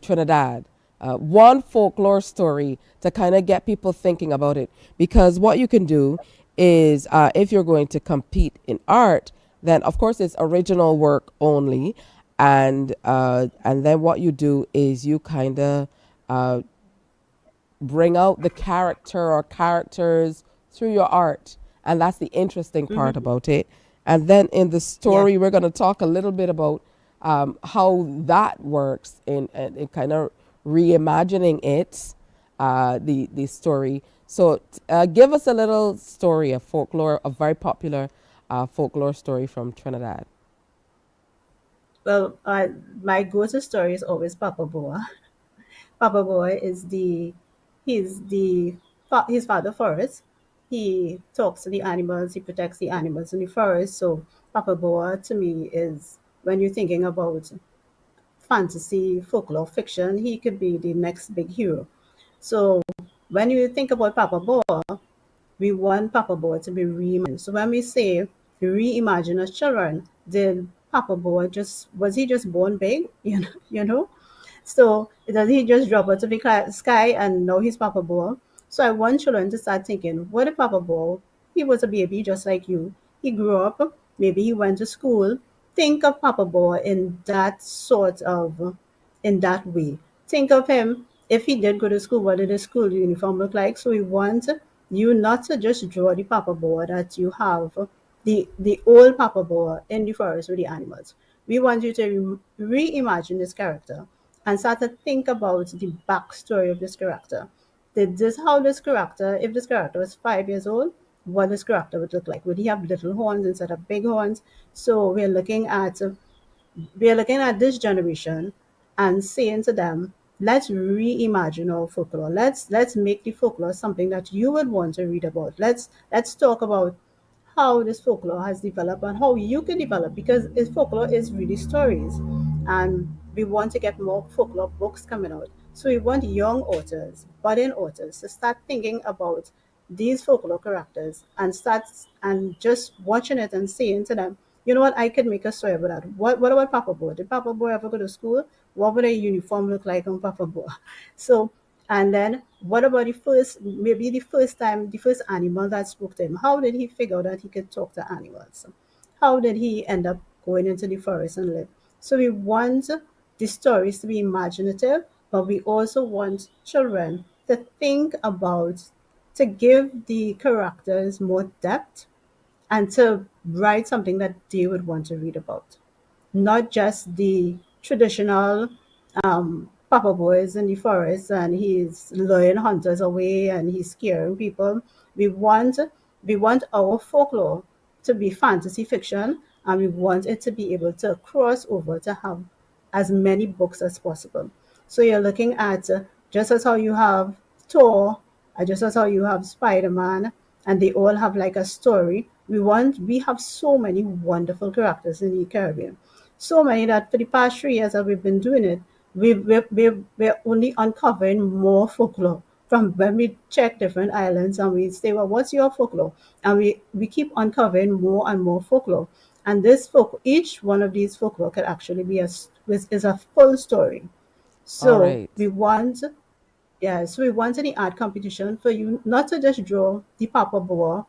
S4: Trinidad? One folklore story to kind of get people thinking about it. Because what you can do is, if you're going to compete in art, then of course it's original work only, and then what you do is you kind of bring out the character or characters through your art, and that's the interesting part about it. And then in the story, we're going to talk a little bit about how that works in kind of reimagining it, the story. So give us a little story of folklore, a very popular folklore story from Trinidad.
S9: Well, my go-to story is always Papa Boa. Papa Boy is his father forest. He talks to the animals. He protects the animals in the forest. So Papa Boa to me is, when you're thinking about fantasy, folklore, fiction, he could be the next big hero. So when you think about Papa Boa, we want Papa Boa to be reimagined. So when we say reimagine as children, did Papa Boa was he just born big? You know, so does he just drop out of the sky and now he's Papa Boa? So I want children to start thinking, what if Papa Boa, he was a baby just like you. He grew up, maybe he went to school. Think of Papa Boa in that in that way. Think of him, if he did go to school, what did his school uniform look like? So we want you not to just draw the Papa Boa that you have, the old Papa Boa in the forest with the animals. We want you to reimagine this character and start to think about the backstory of this character. Did this how this character, if this character was 5 years old, what this character would look like? Would he have little horns instead of big horns? So we're looking at we are looking at this generation and saying to them, let's reimagine our folklore. Let's make the folklore something that you would want to read about. Let's talk about how this folklore has developed and how you can develop, because folklore is really stories, and we want to get more folklore books coming out. So we want young authors, budding authors, to start thinking about these folklore characters and start and just watching it and saying to them, you know what, I could make a story about that. What about Papa Boy? Did Papa Boy ever go to school? What would a uniform look like on Papa Boy? So, and then what about the first, maybe the first time, the first animal that spoke to him? How did he figure out that he could talk to animals? How did he end up going into the forest and live? So we want the stories to be imaginative, but we also want children to think about, to give the characters more depth and to write something that they would want to read about, not just the traditional Papa Boys in the forest and he's luring hunters away and he's scaring people. We want we want our folklore to be fantasy fiction, and we want it to be able to cross over to have as many books as possible. So you're looking at just as how you have Thor, just as how you have Spider-Man, and they all have like a story. We have so many wonderful characters in the Caribbean, so many that for the past 3 years that we've been doing it, we're only uncovering more folklore from when we check different islands and we say, well, what's your folklore? And we keep uncovering more and more folklore. And each one of these folklore can actually be is a full story.
S4: All
S9: So
S4: right.
S9: we want any art competition for you not to just draw the Papa Boa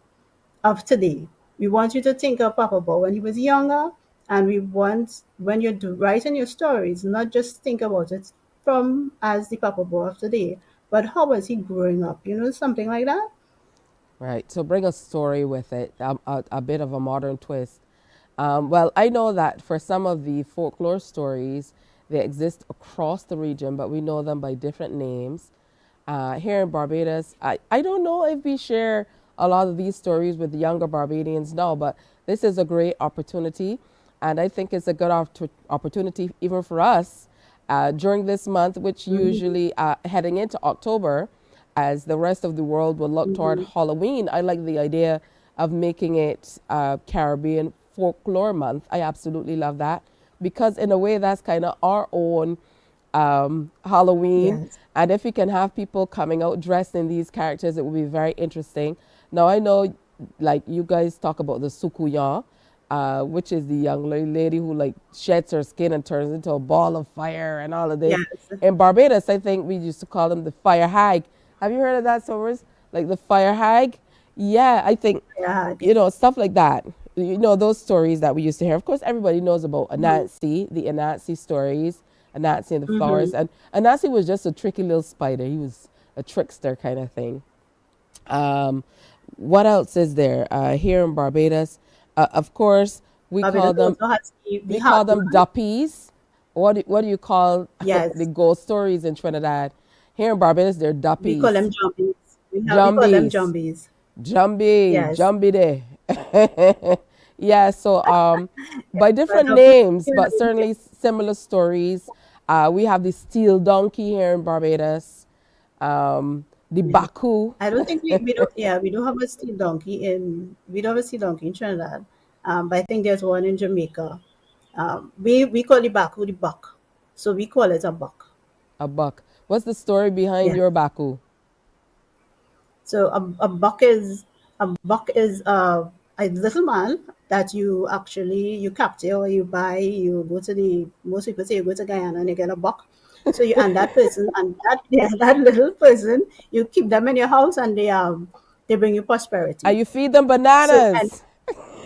S9: of today. We want you to think of Papa Boy when he was younger, and we want, when you're writing your stories, not just think about it from as the Papa Boy of today, but how was he growing up? Something like that.
S4: Right. So bring a story with it, a bit of a modern twist. Well, I know that for some of the folklore stories, they exist across the region, but we know them by different names. Here in Barbados, I don't know if we share a lot of these stories with the younger Barbadians now, but this is a great opportunity. And I think it's a good opportunity even for us during this month, which usually heading into October, as the rest of the world will look toward Halloween. I like the idea of making it Caribbean Folklore Month. I absolutely love that, because in a way that's kind of our own Halloween.
S9: Yes.
S4: And if we can have people coming out dressed in these characters, it will be very interesting. Now, I know, like, you guys talk about the Sukuyan, which is the young lady who, like, sheds her skin and turns into a ball of fire and all of this.
S9: Yes.
S4: In Barbados, I think we used to call them the fire hag. Have you heard of that, Somers? Like the fire hag? Yeah, I think, stuff like that. Those stories that we used to hear. Of course, everybody knows about Anansi, the Anansi stories, Anansi and the flowers. And Anansi was just a tricky little spider. He was a trickster kind of thing. What else is there here in Barbados? Of course, we call them duppies. What do you call the ghost stories in Trinidad? Here in Barbados, they're duppies.
S9: We call them jumbies. We call them jumbies.
S4: Jumbi,
S9: Yes.
S4: Jumbi de. Yeah, so by different names, but certainly similar stories. We have the steel donkey here in Barbados, the Baku.
S9: I don't think we don't. Yeah, we don't have a steel donkey we don't have a steel donkey in Trinidad. But I think there's one in Jamaica. We call the Baku the buck, so we call it a buck.
S4: A buck. What's the story behind your Baku?
S9: So a buck is a little man that you capture or you buy. You go to most people say you go to Guyana and you get a buck. So and that person and that little person, you keep them in your house and they bring you prosperity.
S4: And you feed them bananas.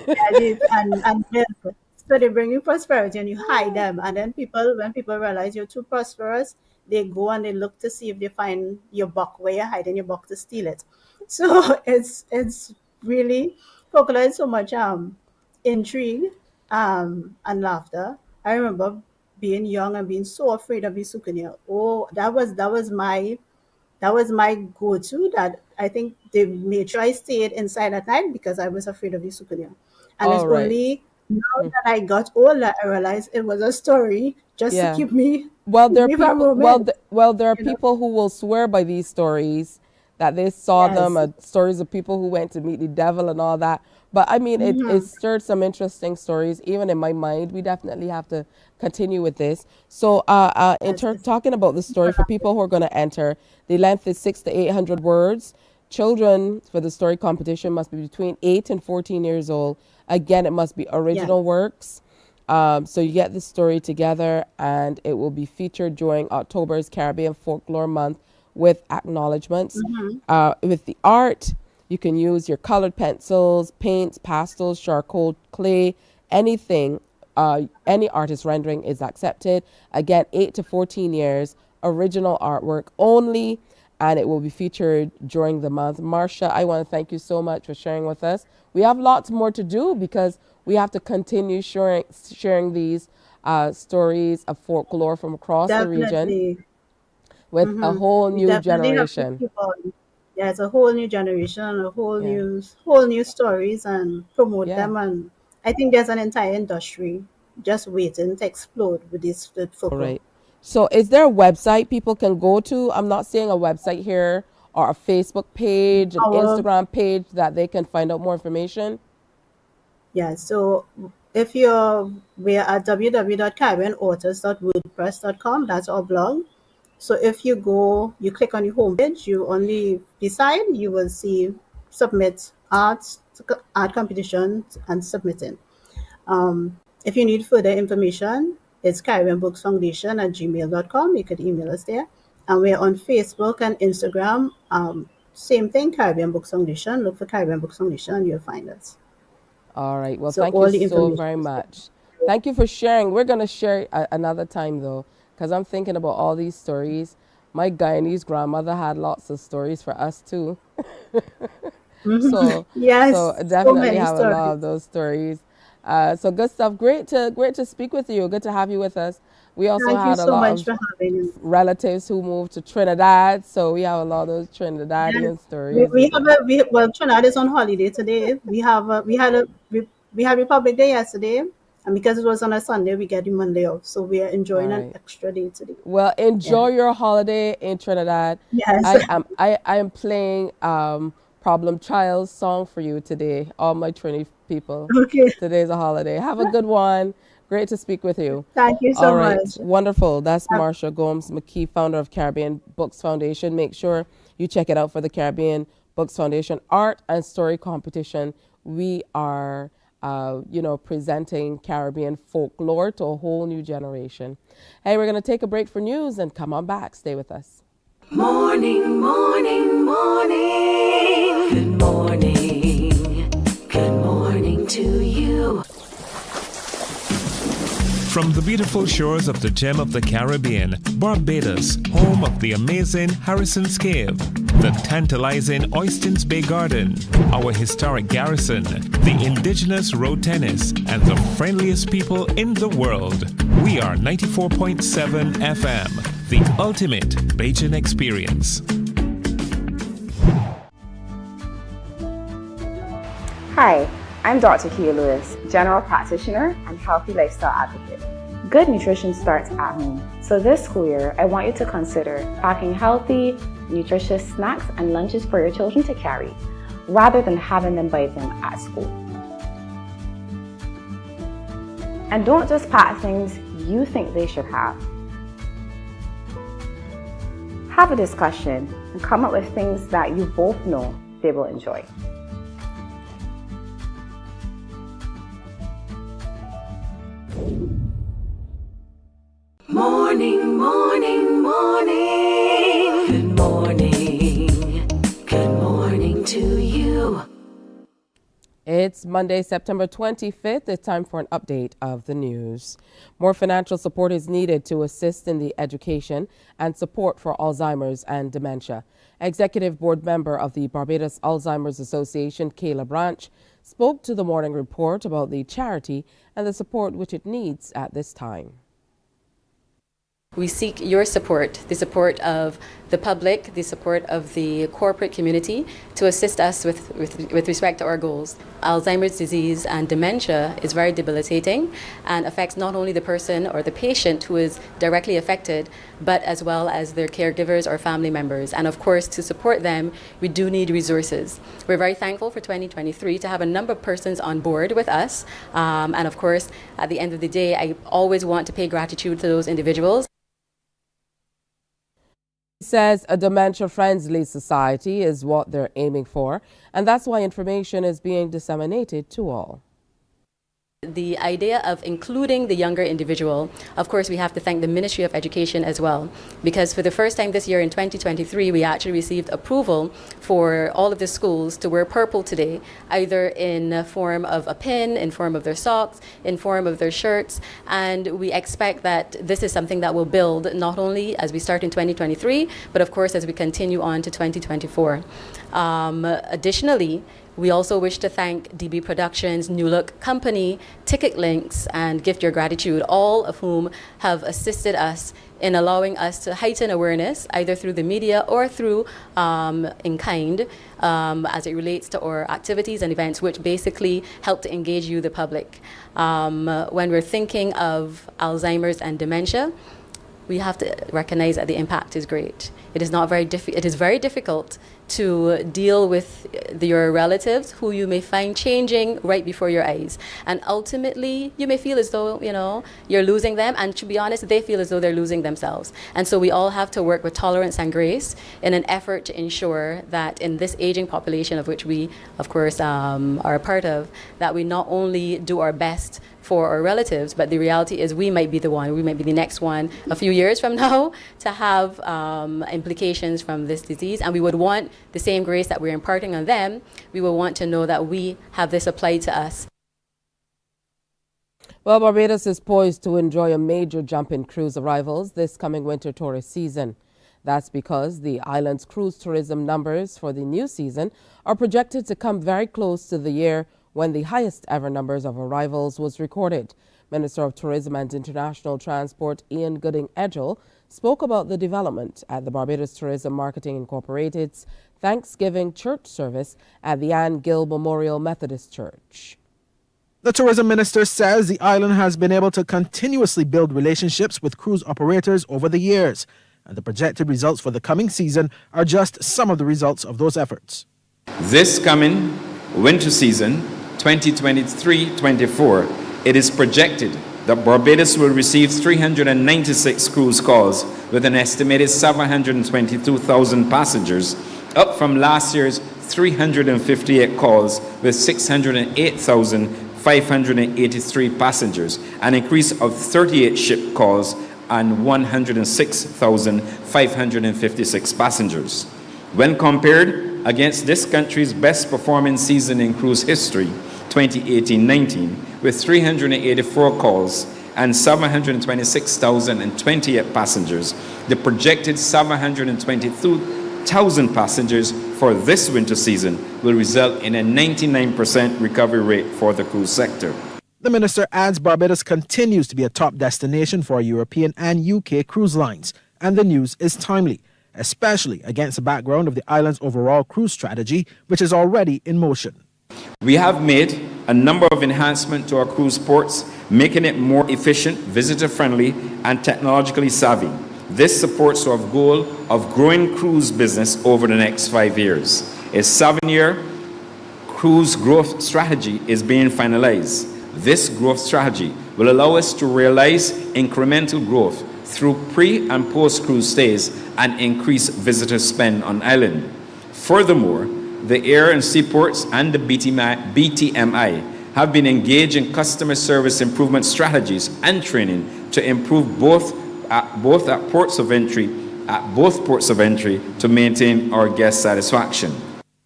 S9: And milk. So they bring you prosperity and you hide them. And then when people realize you're too prosperous, they go and they look to see if they find your buck where you're hiding your buck to steal it. So it's really folklore is so much intrigue and laughter. I remember being young and being so afraid of Isukunia. Oh, that was my go-to, that I think they made sure I stayed inside at night because I was afraid of Isukunia. And
S4: All
S9: it's
S4: right.
S9: only now that I got older, I realized it was a story just to
S4: Yeah.
S9: keep me,
S4: Well, there are
S9: keep me from
S4: people.
S9: romance.
S4: There are people who will swear by these stories that they saw them.
S9: Yes.
S4: Stories of people who went to meet the devil and all that. But I mean, it stirred some interesting stories, even in my mind. We definitely have to continue with this. So, talking about the story for people who are going to enter, the length is 600 to 800 words. Children for the story competition must be between 8 and 14 years old. Again, it must be original works. So you get the story together, and it will be featured during October's Caribbean Folklore Month with acknowledgements. With the art, you can use your colored pencils, paints, pastels, charcoal, clay, anything. Any artist rendering is accepted. Again, 8 to 14 years, original artwork only, and it will be featured during the month. Marcia, I want to thank you so much for sharing with us. We have lots more to do because we have to continue sharing these stories of folklore from across the region with a whole new
S9: Definitely have to
S4: generation.
S9: keep on. Yeah, it's a whole new generation, a whole new stories, and promote them. And I think there's an entire industry just waiting to explode with this folklore.
S4: All right. So is there a website people can go to? I'm not seeing a website here, or a Facebook page, an Instagram page that they can find out more information.
S9: Yeah, so if we're at www.caribbeanauthors.wordpress.com, that's our blog. So if you click on the homepage, you only decide, you will see submit art competitions and submitting. If you need further information, it's caribbeanbooksfoundation@gmail.com. You could email us there. And we're on Facebook and Instagram. Same thing, Caribbean Books Foundation. Look for Caribbean Books Foundation and you'll find us.
S4: All right. Well,
S9: So
S4: thank
S9: all
S4: you
S9: the
S4: so
S9: information
S4: very
S9: is
S4: much. Thank you for sharing. We're going to share another time, though, because I'm thinking about all these stories. My Guyanese grandmother had lots of stories for us, too. So,
S9: Yes,
S4: so
S9: so
S4: definitely
S9: many
S4: have a lot of
S9: stories.
S4: those stories. So good stuff. Great to speak with you. Good to have you with us. We also
S9: Thank you
S4: had a
S9: so
S4: lot
S9: much
S4: of
S9: for having me.
S4: relatives who moved to Trinidad, so we have a lot of those Trinidadian
S9: Yes.
S4: stories.
S9: Well, Trinidad is on holiday today. We had Republic Day yesterday, and because it was on a Sunday, we get the Monday off. So we are enjoying an extra day today.
S4: Well, enjoy your holiday in Trinidad.
S9: Yes.
S4: I am playing Problem Child's song for you today. All my Trini people.
S9: Okay.
S4: Today's a holiday. Have a good one. Great to speak with you.
S9: Thank you so
S4: All right.
S9: much.
S4: Wonderful. That's Marsha Gomes McKee, founder of Caribbean Books Foundation. Make sure you check it out for the Caribbean Books Foundation Art and Story Competition. We are presenting Caribbean folklore to a whole new generation. Hey, we're going to take a break for news and come on back. Stay with us.
S3: Morning, morning, morning. Good morning. Good morning to you.
S8: From the beautiful shores of the gem of the Caribbean, Barbados, home of the amazing Harrison's Cave, the tantalizing Oystins Bay Garden, our historic garrison, the indigenous road tennis, and the friendliest people in the world. We are 94.7 FM, the ultimate Bajan experience.
S11: Hi, I'm Dr. Kia Lewis, General Practitioner and Healthy Lifestyle Advocate. Good nutrition starts at home. So this school year, I want you to consider packing healthy, nutritious snacks and lunches for your children to carry, rather than having them buy them at school. And don't just pack things you think they should have. Have a discussion and come up with things that you both know they will enjoy.
S3: Morning, morning, morning. Good morning. Good morning to you.
S4: It's Monday, September 25th. It's time for an update of the news. More financial support is needed to assist in the education and support for Alzheimer's and dementia. Executive Board member of the Barbados Alzheimer's Association, Kayla Branch, spoke to the Morning Report about the charity and the support which it needs at this time.
S12: We seek your support, the support of the public, the support of the corporate community to assist us with respect to our goals. Alzheimer's disease and dementia is very debilitating and affects not only the person or the patient who is directly affected, but as well as their caregivers or family members. And of course, to support them, we do need resources. We're very thankful for 2023 to have a number of persons on board with us. And of course, at the end of the day, I always want to pay gratitude to those individuals.
S4: He says a dementia-friendly society is what they're aiming for, and that's why information is being disseminated to all.
S12: The idea of including the younger individual, of course, we have to thank the Ministry of Education as well, because for the first time this year in 2023, we actually received approval for all of the schools to wear purple today, either in the form of a pin, in form of their socks, in form of their shirts, and we expect that this is something that will build not only as we start in 2023, but of course as we continue on to 2024. Additionally, we also wish to thank DB Productions, New Look Company, Ticket Links, and Gift Your Gratitude, all of whom have assisted us in allowing us to heighten awareness, either through the media or through in kind, as it relates to our activities and events, which basically help to engage you, the public. When we're thinking of Alzheimer's and dementia, we have to recognize that the impact is great. It is very difficult to deal with your relatives who you may find changing right before your eyes. And ultimately, you may feel as though, you're losing them. And to be honest, they feel as though they're losing themselves. And so we all have to work with tolerance and grace in an effort to ensure that in this aging population, of which we, of course, are a part of, that we not only do our best for our relatives, but the reality is we might be the next one a few years from now to have implications from this disease. And we would want the same grace that we're imparting on them, we will want to know that we have this applied to us.
S4: Well, Barbados is poised to enjoy a major jump in cruise arrivals this coming winter tourist season. That's because the island's cruise tourism numbers for the new season are projected to come very close to the year when the highest ever numbers of arrivals was recorded. Minister of Tourism and International Transport Ian Gooding-Edgell spoke about the development at the Barbados Tourism Marketing Incorporated's Thanksgiving church service at the Anne Gill Memorial Methodist Church.
S21: The tourism minister says the island has been able to continuously build relationships with cruise operators over the years, and the projected results for the coming season are just some of the results of those efforts.
S22: This coming winter season, 2023-24, it is projected that Barbados will receive 396 cruise calls with an estimated 722,000 passengers, up from last year's 358 calls with 608,583 passengers, an increase of 38 ship calls and 106,556 passengers. When compared against this country's best performing season in cruise history, 2018-19, with 384 calls and 726,028 passengers, the projected 722,000 passengers for this winter season will result in a 99% recovery rate for the cruise sector.
S21: The minister adds Barbados continues to be a top destination for European and UK cruise lines, and the news is timely, especially against the background of the island's overall cruise strategy, which is already in motion.
S22: We have made a number of enhancements to our cruise ports, making it more efficient, visitor-friendly, and technologically savvy. This supports our goal of growing cruise business over the next 5 years. A 7-year cruise growth strategy is being finalized. This growth strategy will allow us to realize incremental growth through pre- and post-cruise stays and increase visitor spend on island. Furthermore, the air and seaports and the BTMI have been engaged in customer service improvement strategies and training to improve both ports of entry to maintain our guest satisfaction.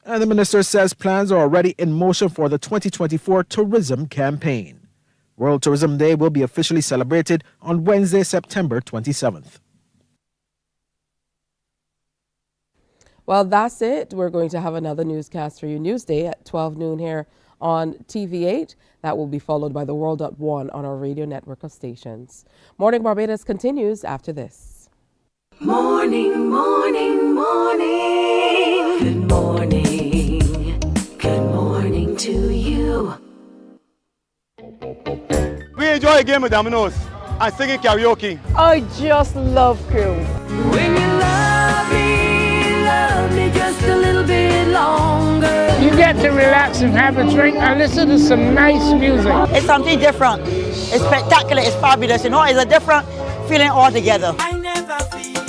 S21: And the minister says plans are already in motion for the 2024 tourism campaign. World Tourism Day will be officially celebrated on Wednesday, September 27th.
S4: Well, that's it. We're going to have another newscast for you, Newsday at 12 noon here on TV8. That will be followed by the World at 1 on our radio network of stations. Morning Barbados continues after this.
S3: Morning, morning, morning. Good morning. Good morning to you.
S13: We enjoy a game with dominoes and singing karaoke.
S14: I just love cruise.
S3: When you love me just a little bit longer.
S14: You get to relax and have a drink and listen to some nice music.
S15: It's something different. It's spectacular. It's fabulous. You know, it's a different feeling altogether.
S3: I never feel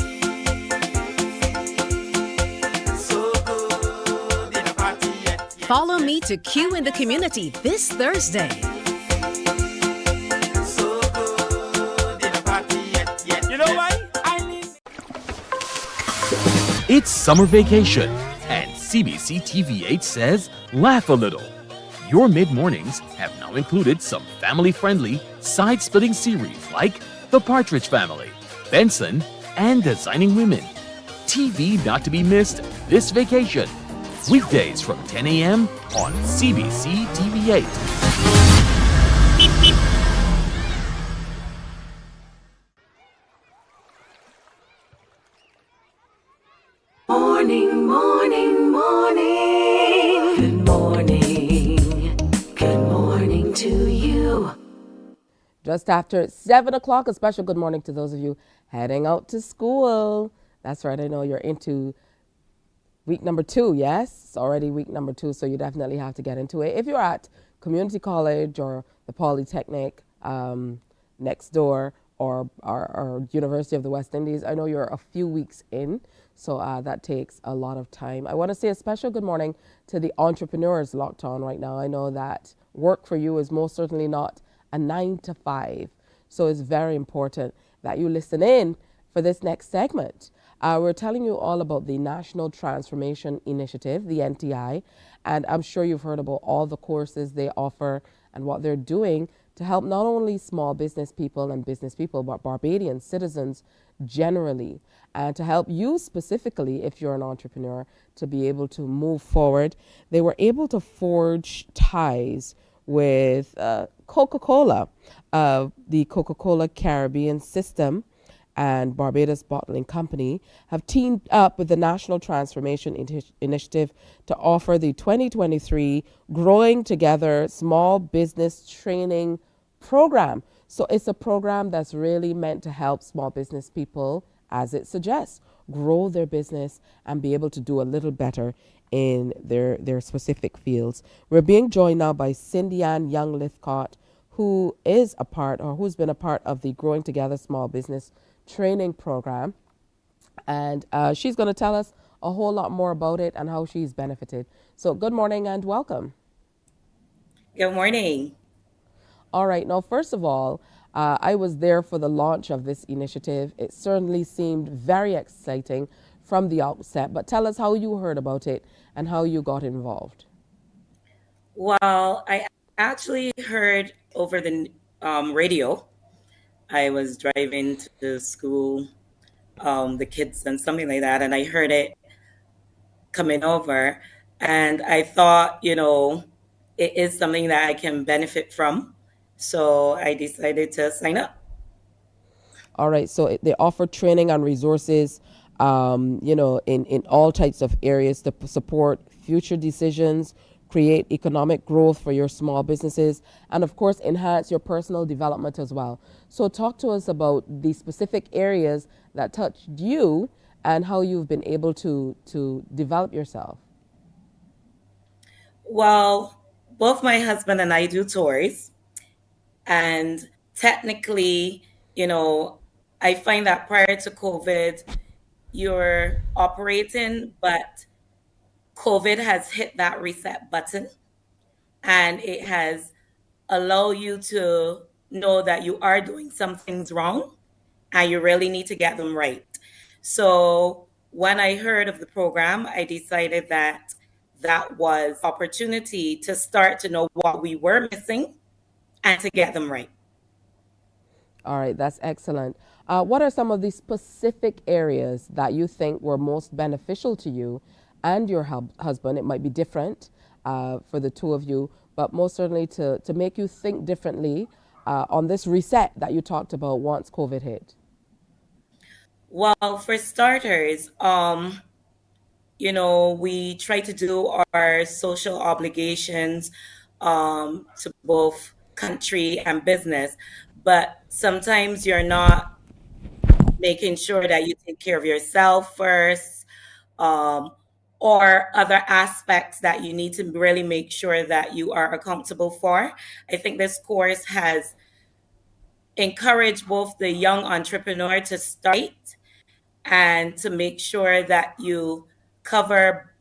S3: so good in a party yet.
S7: Follow me to Q in the Community this Thursday.
S3: So good in a party yet. You know why?
S24: It's summer vacation, and CBC TV8 says laugh a little. Your mid-mornings have now included some family-friendly, side-splitting series like The Partridge Family, Benson, and Designing Women. TV not to be missed this vacation. Weekdays from 10 a.m. on CBC TV8.
S3: Morning, morning, morning. Good morning. Good morning to you.
S4: Just after 7 o'clock, a special good morning to those of you heading out to school. That's right, I know you're into week number 2, yes? It's already week number 2, so you definitely have to get into it. If you're at community college or the Polytechnic next door or University of the West Indies, I know you're a few weeks in, so that takes a lot of time. I want to say a special good morning to the entrepreneurs locked on right now. I know that work for you is most certainly not a 9 to 5, so it's very important that you listen in for this next segment. We're telling you all about the National Transformation Initiative, the NTI, and I'm sure you've heard about all the courses they offer and what they're doing to help not only small business people and business people, but Barbadian citizens generally, and to help you specifically if you're an entrepreneur to be able to move forward. They were able to forge ties with Coca-Cola, the Coca-Cola Caribbean system and Barbados Bottling Company have teamed up with the National Transformation Initiative to offer the 2023 Growing Together Small Business Training Program. So it's a program that's really meant to help small business people, as it suggests, grow their business and be able to do a little better in their specific fields. We're being joined now by Cindy Ann Young-Lithcott, who is a part, or who's been a part of the Growing Together Small Business Training Program. And she's going to tell us a whole lot more about it and how she's benefited. So good morning and welcome.
S25: Good morning.
S4: All right. Now, first of all, I was there for the launch of this initiative. It certainly seemed very exciting from the outset, but tell us how you heard about it and how you got involved.
S25: Well, I actually heard over the radio. I was driving to school, the kids and something like that, and I heard it coming over, and I thought, it is something that I can benefit from. So I decided to sign up.
S4: All right. So they offer training and resources, in all types of areas to support future decisions, create economic growth for your small businesses, and of course, enhance your personal development as well. So talk to us about the specific areas that touched you and how you've been able to develop yourself.
S25: Well, both my husband and I do tours. And technically, I find that prior to COVID, you're operating, but COVID has hit that reset button and it has allowed you to know that you are doing some things wrong and you really need to get them right. So when I heard of the program, I decided that that was opportunity to start to know what we were missing and to get them right.
S4: All right, that's excellent. What are some of the specific areas that you think were most beneficial to you and your husband? It might be different for the two of you, but most certainly to make you think differently on this reset that you talked about once COVID hit.
S25: Well, for starters, we try to do our social obligations to both country and business, but sometimes you're not making sure that you take care of yourself first, um, or other aspects that you need to really make sure that you are accountable for. I think this course has encouraged both the young entrepreneur to start and to make sure that you cover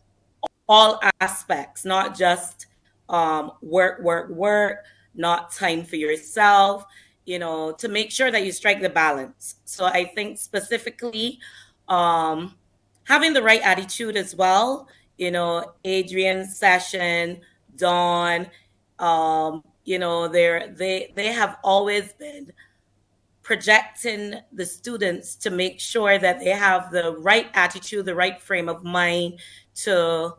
S25: all aspects, not just work, not time for yourself, to make sure that you strike the balance. So I think specifically having the right attitude as well, Adrian's session, Dawn, they have always been projecting the students to make sure that they have the right attitude, the right frame of mind to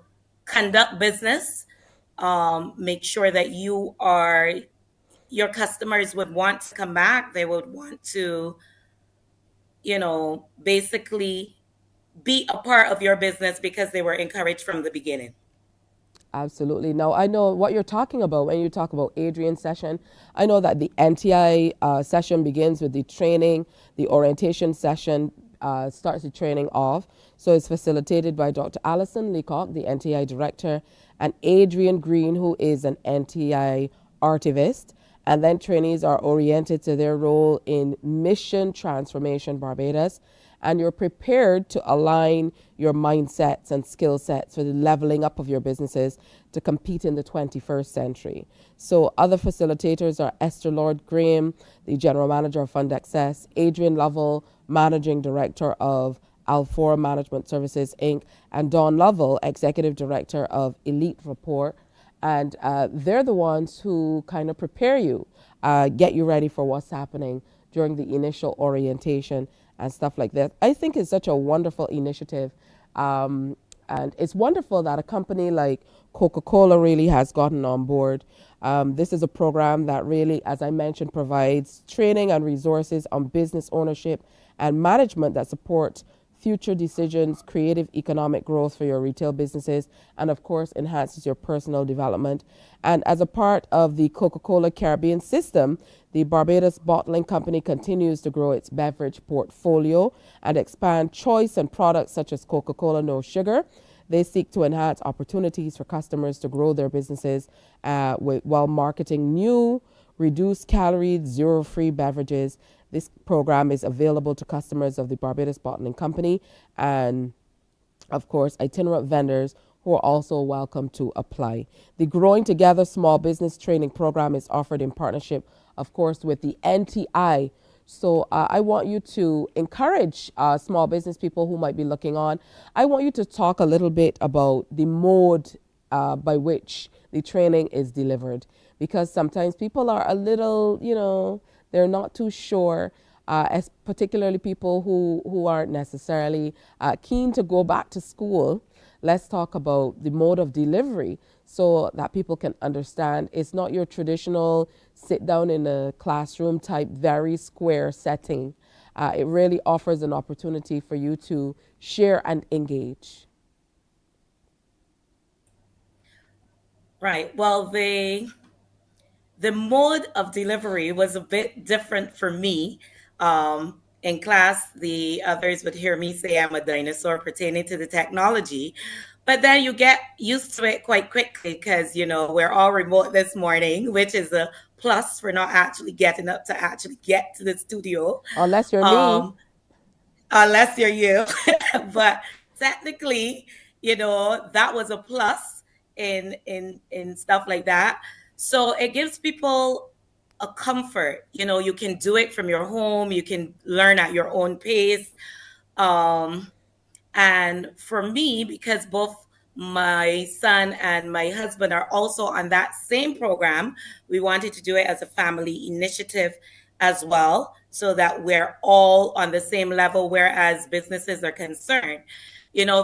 S25: conduct business. Make sure that your customers would want to come back. They would want to, basically be a part of your business because they were encouraged from the beginning.
S4: Absolutely. Now, I know what you're talking about when you talk about Adrian's session. I know that the NTI session begins with the training. The orientation session starts the training off. So it's facilitated by Dr. Alison Leacock, the NTI director, and Adrian Green, who is an NTI archivist. And then trainees are oriented to their role in Mission Transformation Barbados. And you're prepared to align your mindsets and skill sets for the leveling up of your businesses to compete in the 21st century. So other facilitators are Esther Lord Graham, the General Manager of Fund Access, Adrian Lovell, Managing Director of Alfora Management Services, Inc., and Dawn Lovell, Executive Director of Elite Rapport. And they're the ones who kind of prepare you, get you ready for what's happening during the initial orientation and stuff like that. I think it's such a wonderful initiative. And it's wonderful that a company like Coca-Cola really has gotten on board. This is a program that really, as I mentioned, provides training and resources on business ownership and management that support future decisions, creative economic growth for your retail businesses, and of course enhances your personal development. And as a part of the Coca-Cola Caribbean system, the Barbados Bottling Company continues to grow its beverage portfolio and expand choice and products such as Coca-Cola No Sugar. They seek to enhance opportunities for customers to grow their businesses while marketing new, reduced calorie, zero-free beverages. This program is available to customers of the Barbados Bottling Company and, of course, itinerant vendors who are also welcome to apply. The Growing Together Small Business Training Program is offered in partnership, of course, with the NTI. So I want you to encourage small business people who might be looking on. I want you to talk a little bit about the mode by which the training is delivered, because sometimes people are a little, they're not too sure, as particularly people who aren't necessarily keen to go back to school. Let's talk about the mode of delivery so that people can understand it's not your traditional sit down in a classroom type, very square setting. It really offers an opportunity for you to share and engage.
S25: Right. Well, the mode of delivery was a bit different for me. In class, the others would hear me say I'm a dinosaur pertaining to the technology. But then you get used to it quite quickly because, we're all remote this morning, which is a plus for not actually getting up to actually get to the studio.
S4: Unless you're me.
S25: Unless you're you. But technically, that was a plus in stuff like that. So it gives people a comfort. You can do it from your home. You can learn at your own pace. And for me, because both my son and my husband are also on that same program, we wanted to do it as a family initiative as well, so that we're all on the same level, whereas businesses are concerned.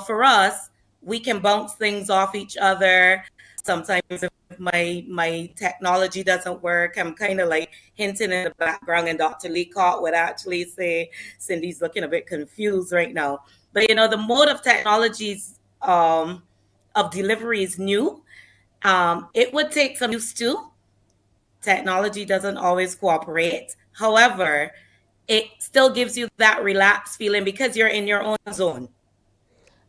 S25: For us, we can bounce things off each other. sometimes if my technology doesn't work, I'm kind of like hinting in the background, and Dr. Leacock would actually say, Cindy's looking a bit confused right now. But the mode of technologies of delivery is new. It would take some use to. Technology doesn't always cooperate. However, it still gives you that relaxed feeling because you're in your own zone.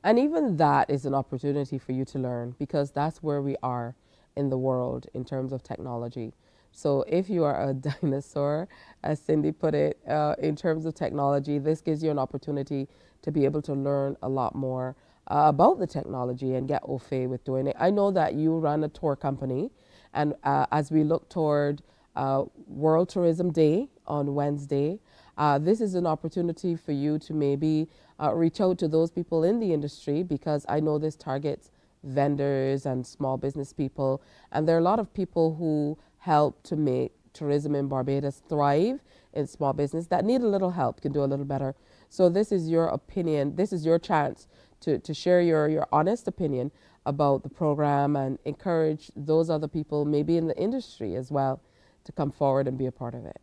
S4: And even that is an opportunity for you to learn, because that's where we are in the world in terms of technology. So if you are a dinosaur, as Cindy put it, in terms of technology, this gives you an opportunity to be able to learn a lot more about the technology and get au fait with doing it. I know that you run a tour company, and as we look toward World Tourism Day on Wednesday, this is an opportunity for you to maybe reach out to those people in the industry, because I know this targets vendors and small business people, and there are a lot of people who help to make tourism in Barbados thrive in small business that need a little help, can do a little better. So this is your opinion, this is your chance to share your honest opinion about the program and encourage those other people maybe in the industry as well to come forward and be a part of it.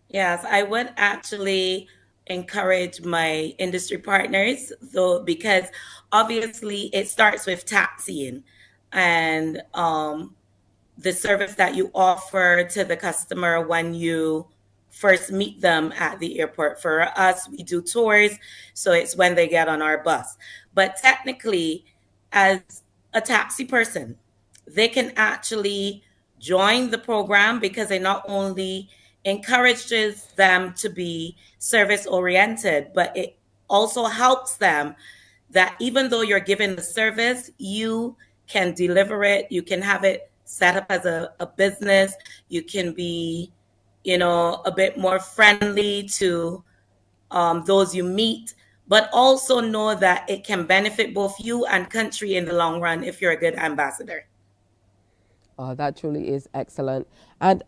S25: Yes, I would actually encourage my industry partners, though, because obviously it starts with taxiing and the service that you offer to the customer when you first meet them at the airport. For us, we do tours, so it's when they get on our bus. But technically, as a taxi person, they can actually join the program because it not only encourages them to be service oriented, but it also helps them that even though you're given the service, you can deliver it, you can have it set up as a business, you can be, a bit more friendly to those you meet, but also know that it can benefit both you and country in the long run if you're a good ambassador.
S4: That truly is excellent. And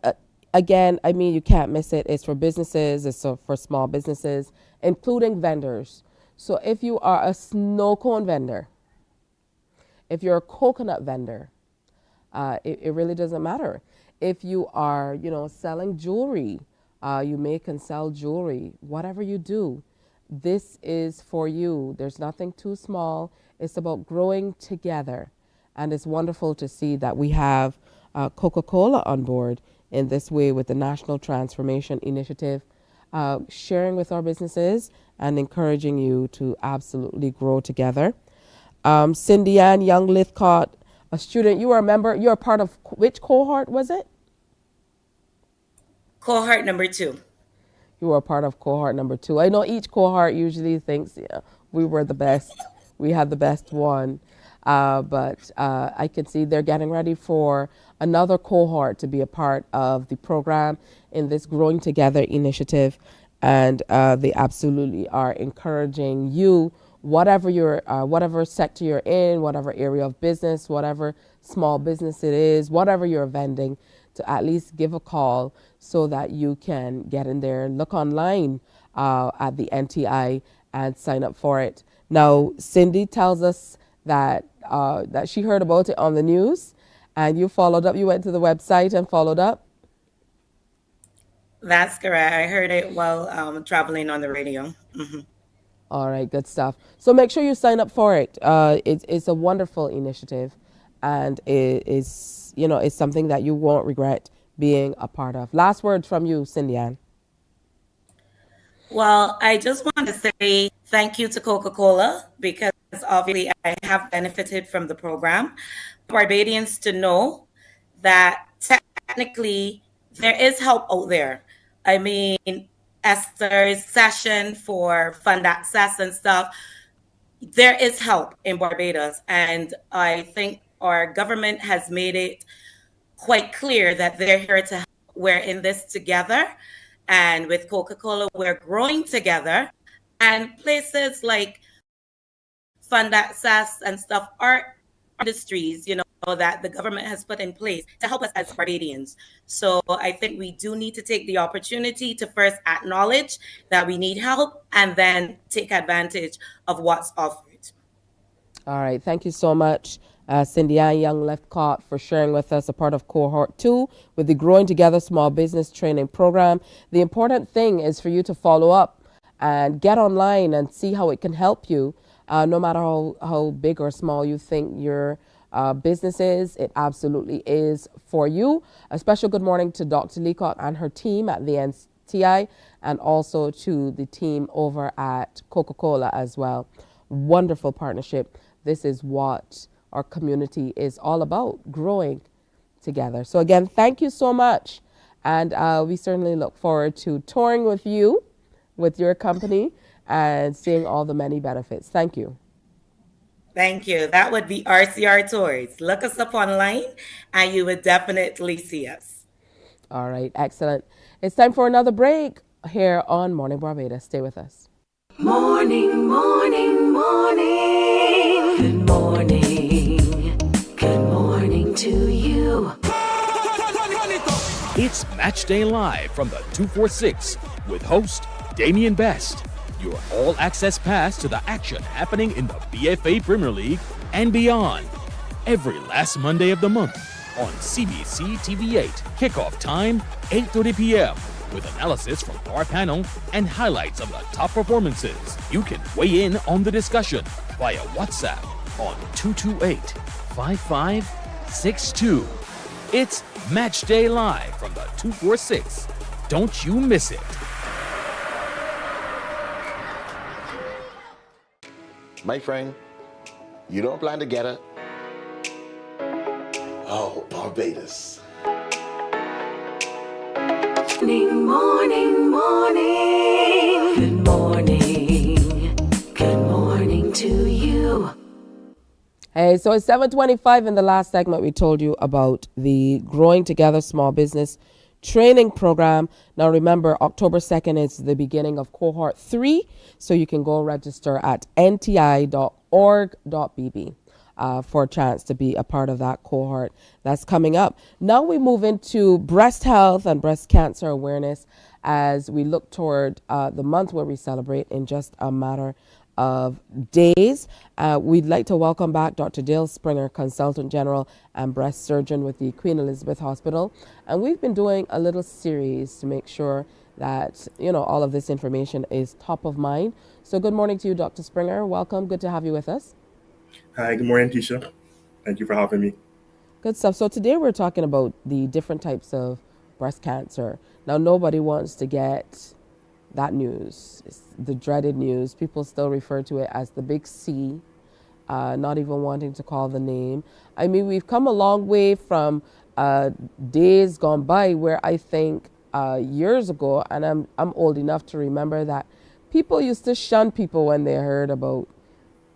S4: again, I mean, you can't miss it. It's for businesses, it's for small businesses, including vendors. So if you are a snow cone vendor, if you're a coconut vendor, it really doesn't matter. If you are, selling jewelry, you make and sell jewelry, whatever you do, this is for you. There's nothing too small. It's about growing together. And it's wonderful to see that we have Coca-Cola on board in this way with the National Transformation Initiative, sharing with our businesses and encouraging you to absolutely grow together. Cindy Ann Young Lithcott, a student, you are a member, you're a part of which cohort was it?
S25: Cohort number 2.
S4: You were a part of cohort number 2. I know each cohort usually thinks, we were the best, we had the best one. But I can see they're getting ready for another cohort to be a part of the program in this Growing Together initiative. And they absolutely are encouraging you, whatever sector you're in, whatever area of business, whatever small business it is, whatever you're vending, to at least give a call so that you can get in there, look online at the NTI and sign up for it. Now, Cindy tells us that she heard about it on the news, and you followed up. You went to the website and followed up.
S25: That's correct. I heard it while traveling on the radio. Mm-hmm.
S4: All right, good stuff. So make sure you sign up for it. It's a wonderful initiative, and it is it's something that you won't regret being a part of. Last word from you, Cindy Ann.
S25: Well, I just want to say thank you to Coca-Cola, because obviously I have benefited from the program. Barbadians to know that technically there is help out there. I mean, Esther's session for fund access and stuff, there is help in Barbados. And I think our government has made it quite clear that they're here to help. We're in this together. And with Coca-Cola, we're growing together. And places like fund access and stuff are industries, that the government has put in place to help us as Barbadians. So I think we do need to take the opportunity to first acknowledge that we need help and then take advantage of what's offered.
S4: All right. Thank you so much, Cindy Ann Young Lefcott, for sharing with us a part of Cohort 2 with the Growing Together Small Business Training Program. The important thing is for you to follow up and get online and see how it can help you, no matter how big or small you think your business is. It absolutely is for you. A special good morning to Dr. Leacock and her team at the NTI, and also to the team over at Coca-Cola as well. Wonderful partnership. This is what our community is all about, growing together. So again, thank you so much. And we certainly look forward to touring with you, with your company, and seeing all the many benefits. Thank you.
S25: Thank you. That would be RCR Tours. Look us up online and you would definitely see us.
S4: All right, excellent. It's time for another break here on Morning Barbados. Stay with us.
S3: Morning, morning, morning. Good morning. Good morning to you.
S24: It's Match Day Live from the 246 with host Damian Best. Your all-access pass to the action happening in the BFA Premier League and beyond. Every last Monday of the month on CBC TV8. Kickoff time, 8:30 p.m. with analysis from our panel and highlights of the top performances. You can weigh in on the discussion via WhatsApp on 228-5562. It's Match Day Live from the 246. Don't you miss it.
S10: My friend, you don't plan to get it. Oh, Barbados.
S3: Morning, morning, morning. Good morning. Good morning to you.
S4: Hey, so it's 7:25. In the last segment, we told you about the Growing Together Small Business Training Program. Now remember, October 2nd is the beginning of Cohort 3, so you can go register at nti.org.bb for a chance to be a part of that cohort that's coming up. Now we move into breast health and breast cancer awareness as we look toward the month where we celebrate in just a matter of days. We'd like to welcome back Dr. Dale Springer, Consultant General and Breast Surgeon with the Queen Elizabeth Hospital. And we've been doing a little series to make sure that, all of this information is top of mind. So good morning to you, Dr. Springer. Welcome. Good to have you with us.
S16: Hi, good morning, Tisha. Thank you for having me.
S4: Good stuff. So today we're talking about the different types of breast cancer. Now, nobody wants to get that news. It's the dreaded news. People still refer to it as the big C, not even wanting to call the name. I mean, we've come a long way from days gone by where I think years ago, and I'm old enough to remember that people used to shun people when they heard about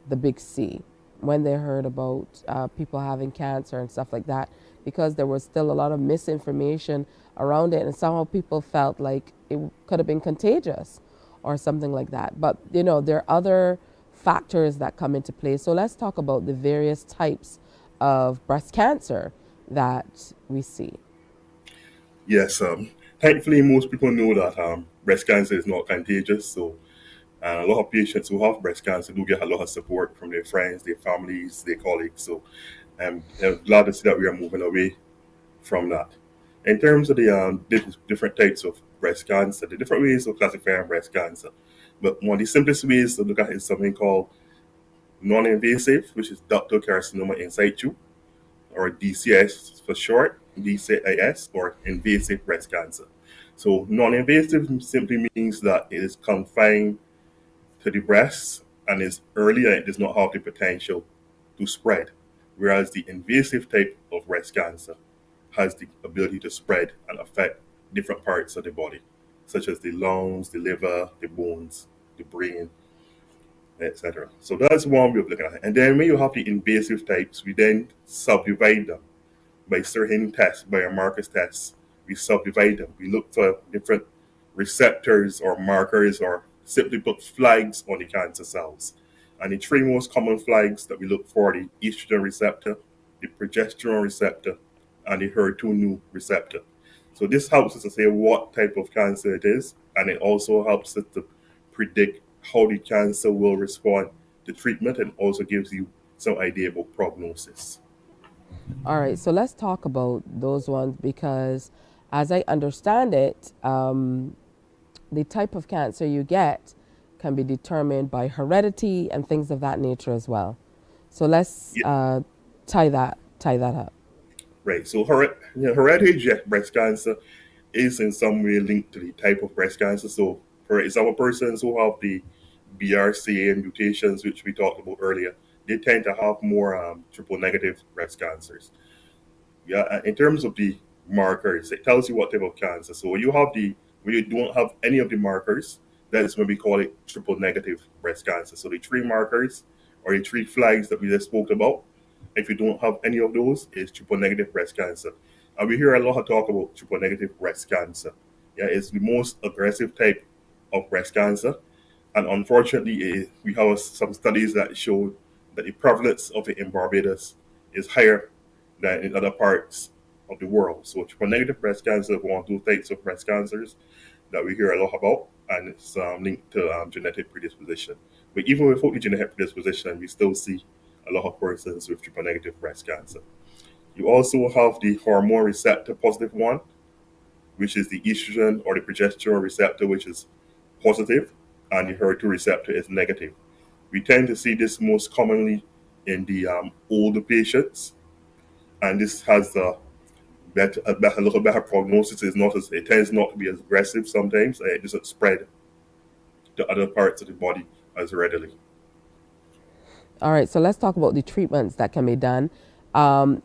S4: the big C, when they heard about people having cancer and stuff like that, because there was still a lot of misinformation around it, and somehow people felt like it could have been contagious or something like that. But, there are other factors that come into play. So let's talk about the various types of breast cancer that we see.
S16: Yes, thankfully most people know that breast cancer is not contagious. So a lot of patients who have breast cancer do get a lot of support from their friends, their families, their colleagues. So I'm glad to see that we are moving away from that. In terms of the different types of breast cancer, the different ways of classifying breast cancer, but one of the simplest ways to look at it is something called non-invasive, which is ductal carcinoma in situ, or DCIS for short, DCIS, or invasive breast cancer. So non-invasive simply means that it is confined to the breast and is early and it does not have the potential to spread, whereas the invasive type of breast cancer has the ability to spread and affect different parts of the body, such as the lungs, the liver, the bones, the brain, etc. So that's one way of looking at it. And then when you have the invasive types, we then subdivide them by certain tests, biomarkers tests. We subdivide them. We look for different receptors or markers, or simply put, flags on the cancer cells. And the three most common flags that we look for are the estrogen receptor, the progesterone receptor, and the HER2/neu receptor. So this helps us to say what type of cancer it is, and it also helps us to predict how the cancer will respond to treatment, and also gives you some idea about prognosis.
S4: All right, so let's talk about those ones because, as I understand it, the type of cancer you get can be determined by heredity and things of that nature as well. So let's tie that up.
S16: Right. So hereditary breast cancer is in some way linked to the type of breast cancer. So, for example, persons who have the BRCA mutations, which we talked about earlier, they tend to have more triple negative breast cancers. Yeah. And in terms of the markers, it tells you what type of cancer. So when you don't have any of the markers, that is when we call it triple negative breast cancer. So the three markers or the three flags that we just spoke about, if you don't have any of those, it's triple negative breast cancer. And we hear a lot of talk about triple negative breast cancer. Yeah, it's the most aggressive type of breast cancer. And unfortunately, we have some studies that show that the prevalence of it in Barbados is higher than in other parts of the world. So triple negative breast cancer is one of those types of breast cancers that we hear a lot about, and it's linked to genetic predisposition. But even without the genetic predisposition, we still see a lot of persons with triple negative breast cancer. You also have the hormone receptor positive one, which is the estrogen or the progesterone receptor, which is positive, and the HER2 receptor is negative. We tend to see this most commonly in the older patients, and this has a little better prognosis. It tends not to be as aggressive sometimes. It doesn't spread to other parts of the body as readily.
S4: All right, so let's talk about the treatments that can be done.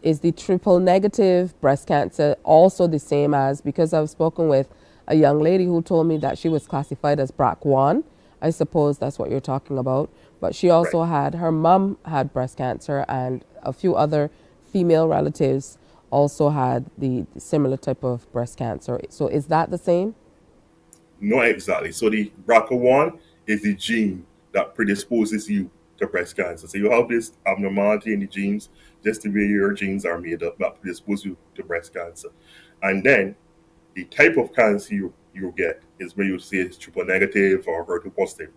S4: Is the triple negative breast cancer also the same as, because I've spoken with a young lady who told me that she was classified as BRCA1. I suppose that's what you're talking about. But she also had, her mom had breast cancer, and a few other female relatives also had the similar type of breast cancer. So is that the same?
S16: Not exactly. So the BRCA1 is the gene that predisposes you to breast cancer. So you have this abnormality in the genes, just the way your genes are made up, that predispose you to breast cancer. And then the type of cancer you get is where you say it's triple negative or HER2 positive.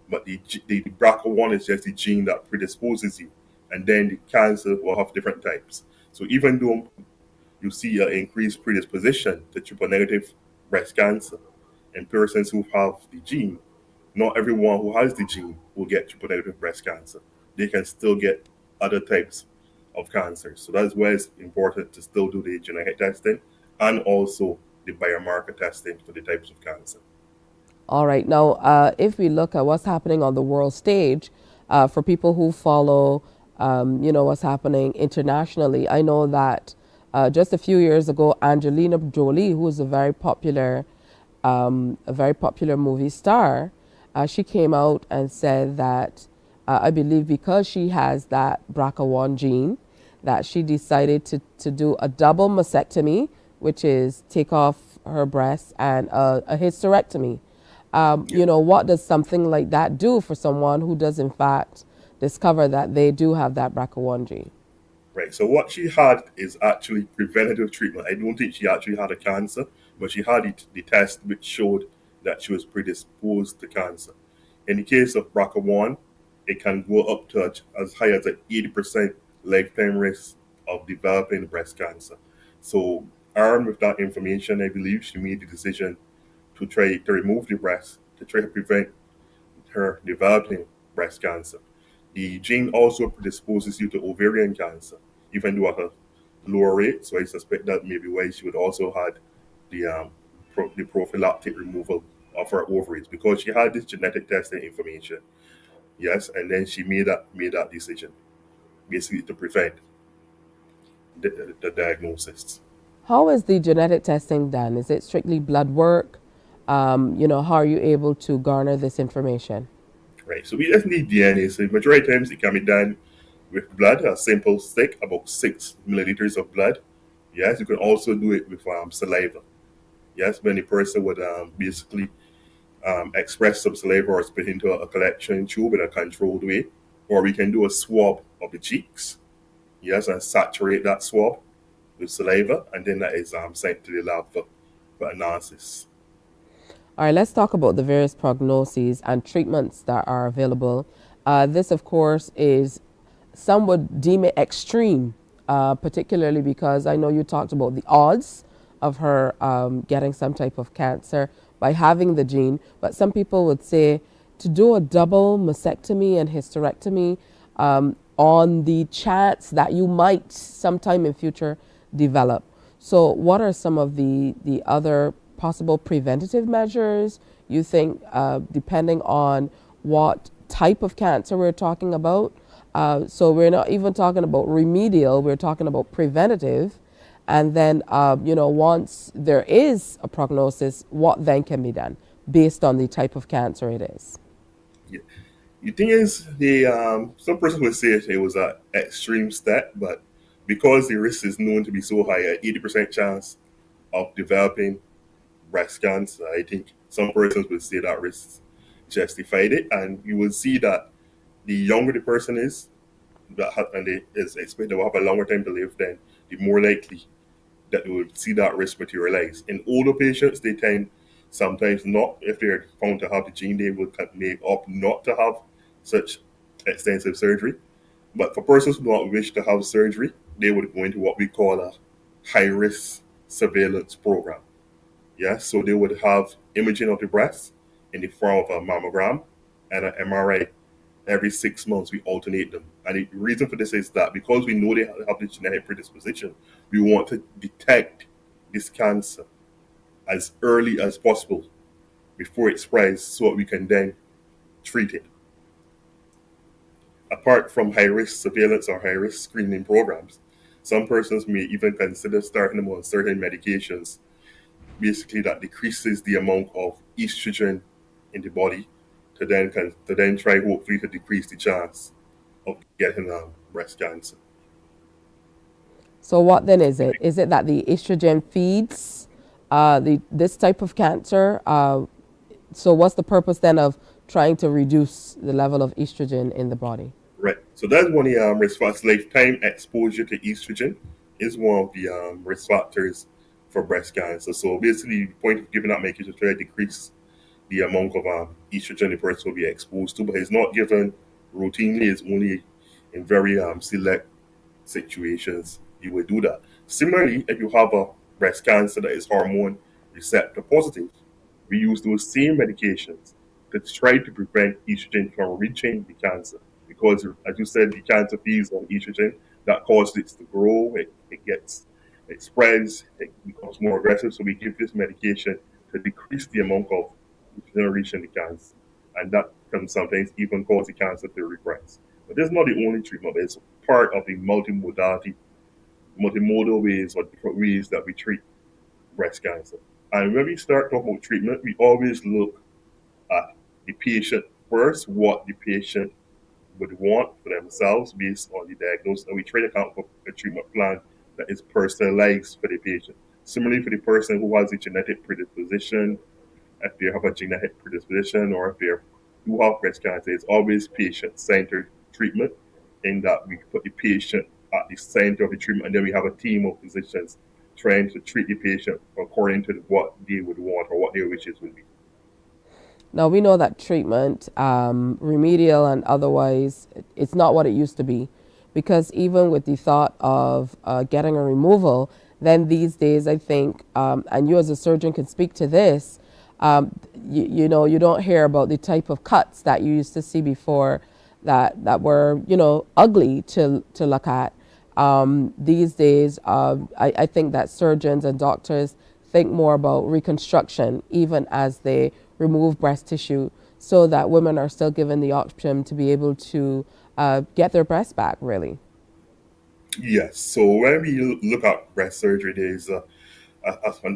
S16: But the BRCA1 is just the gene that predisposes you. And then the cancer will have different types. So even though you see an increased predisposition to triple negative breast cancer in persons who have the gene, not everyone who has the gene will get triple negative breast cancer. They can still get other types of cancers. So that's why it's important to still do the genetic testing and also the biomarker testing for the types of cancer.
S4: All right. Now, if we look at what's happening on the world stage, for people who follow, what's happening internationally, I know that just a few years ago, Angelina Jolie, who is a very popular movie star, she came out and said that I believe because she has that BRCA1 gene, that she decided to do a double mastectomy, which is take off her breasts, and a hysterectomy. What does something like that do for someone who does in fact discover that they do have that BRCA1 gene?
S16: Right. So what she had is actually preventative treatment. I don't think she actually had a cancer, but she had the test which showed that she was predisposed to cancer. In the case of BRCA1, it can go up to as high as an 80% lifetime risk of developing breast cancer. So armed with that information, I believe she made the decision to try to remove the breast to try to prevent her developing breast cancer. The gene also predisposes you to ovarian cancer, even though at a lower rate. So I suspect that maybe why she would also had the prophylactic removal of her ovaries, because she had this genetic testing information. Yes, and then she made that decision, basically to prevent the diagnosis.
S4: How is the genetic testing done? Is it strictly blood work? How are you able to garner this information?
S16: Right, so we just need DNA. So majority of times it can be done with blood, a simple stick, about 6 milliliters of blood. Yes, you can also do it with saliva. Yes, when the person would basically express some saliva or spit into a collection tube in a controlled way. Or we can do a swab of the cheeks. Yes, and saturate that swab with saliva, and then that is sent to the lab for analysis.
S4: All right, let's talk about the various prognoses and treatments that are available. This, of course, is some would deem it extreme, particularly because I know you talked about the odds of her getting some type of cancer by having the gene, but some people would say to do a double mastectomy and hysterectomy on the chance that you might sometime in future develop. So what are some of the other possible preventative measures you think, depending on what type of cancer we're talking about? So we're not even talking about remedial, we're talking about preventative. And then, once there is a prognosis, what then can be done based on the type of cancer it is?
S16: Yeah. The thing is, some person would say it was an extreme stat, but because the risk is known to be so high, an 80% chance of developing breast cancer, I think some persons would say that risk justified it, and you will see that the younger the person is, and they is expected to have a longer time to live, then the more likely that they will see that risk materialize. In older patients, they tend sometimes not, if they're found to have the gene, they will may opt not to have such extensive surgery. But for persons who do not wish to have surgery, they would go into what we call a high-risk surveillance program. Yes, so they would have imaging of the breast in the form of a mammogram and an MRI. Every 6 months, we alternate them. And the reason for this is that because we know they have the genetic predisposition, we want to detect this cancer as early as possible before it spreads so that we can then treat it. Apart from high-risk surveillance or high-risk screening programs, some persons may even consider starting them on certain medications, basically that decreases the amount of estrogen in the body to then try hopefully to decrease the chance of getting breast cancer.
S4: So what then is it? Is it that the estrogen feeds this type of cancer? So what's the purpose then of trying to reduce the level of estrogen in the body?
S16: Right. So that's one of the risk factors. Lifetime exposure to estrogen is one of the risk factors for breast cancer. So basically, the point of giving that medication is to try to decrease the amount of estrogen the person will be exposed to, but it's not given routinely. It's only in very select situations you will do that. Similarly, if you have a breast cancer that is hormone receptor positive, we use those same medications to try to prevent estrogen from reaching the cancer. Because, as you said, the cancer feeds on estrogen that causes it to grow, it spreads, it becomes more aggressive. So we give this medication to decrease the amount of estrogen reaching the cancer. And that can sometimes even cause the cancer to regress. But this is not the only treatment, but it's part of the multimodal ways or different ways that we treat breast cancer. And when we start talking about treatment, we always look at the patient first, what the patient would want for themselves based on the diagnosis, and we try to come up with a treatment plan that is personalized for the patient. Similarly, for the person who has a genetic predisposition, if they have a genetic predisposition or if they do have breast cancer, it's always patient-centered treatment in that we put the patient at the center of the treatment, and then we have a team of physicians trying to treat the patient according to what they would want or what their wishes would be.
S4: Now, we know that treatment, remedial and otherwise, it's not what it used to be. Because even with the thought of getting a removal, then these days, I think, and you as a surgeon can speak to this, you don't hear about the type of cuts that you used to see before that were, ugly to look at. These days, I think that surgeons and doctors think more about reconstruction, even as they remove breast tissue, so that women are still given the option to be able to get their breast back, really.
S16: Yes. So when we look at breast surgery, there's a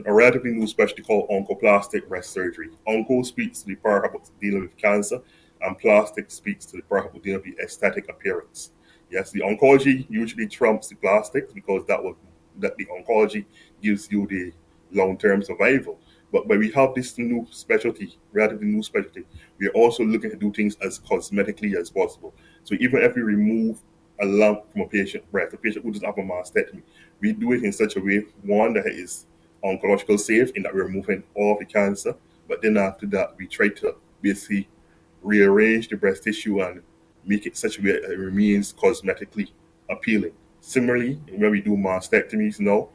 S16: relatively new specialty called oncoplastic breast surgery. Onco speaks to the part about dealing with cancer, and plastic speaks to the part about dealing with aesthetic appearance. Yes, the oncology usually trumps the plastics because that the oncology gives you the long-term survival. But when we have this new specialty, relatively new specialty, we are also looking to do things as cosmetically as possible. So even if we remove a lump from a patient breast, a patient who doesn't have a mastectomy, we do it in such a way, one, that it is oncological safe in that we're removing all of the cancer, but then after that, we try to basically rearrange the breast tissue and make it such a way that it remains cosmetically appealing. Similarly, when we do mastectomies now,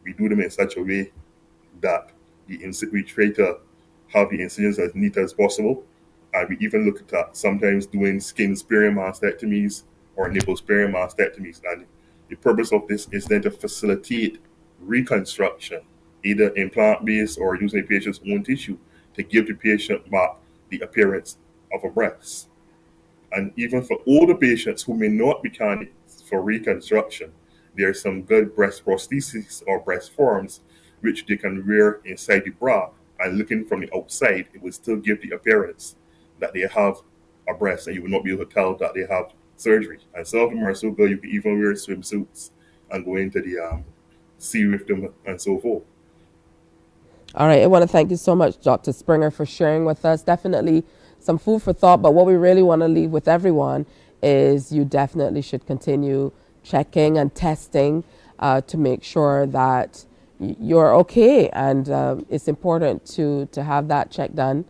S16: we do them in such a way that we try to have the incisions as neat as possible. And we even look at sometimes doing skin sparing mastectomies or nipple sparing mastectomies. And the purpose of this is then to facilitate reconstruction, either implant-based or using the patient's own tissue to give the patient back the appearance of a breast. And even for older patients who may not be candidates for reconstruction, there are some good breast prostheses or breast forms which they can wear inside the bra, and looking from the outside, it will still give the appearance that they have a breast, and you will not be able to tell that they have surgery. And some of them are so good, you can even wear swimsuits and go into the sea with them and so forth.
S4: All right, I want to thank you so much, Dr. Springer, for sharing with us. Definitely some food for thought, but what we really want to leave with everyone is you definitely should continue checking and testing to make sure that you're okay, and it's important to have that check done.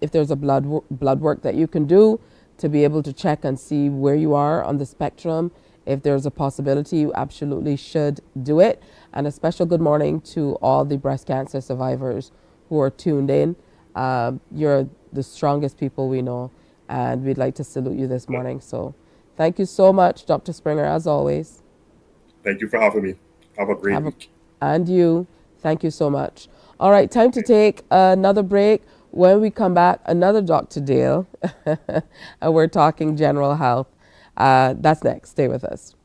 S4: If there's a blood work that you can do to be able to check and see where you are on the spectrum, if there's a possibility, you absolutely should do it. And a special good morning to all the breast cancer survivors who are tuned in. You're the strongest people we know, and we'd like to salute you this morning. So thank you so much, Dr. Springer, as always.
S16: Thank you for having me. Have a great week.
S4: And you. Thank you so much. All right, time to take another break. When we come back, another Dr. Dale, and we're talking general health. That's next. Stay with us.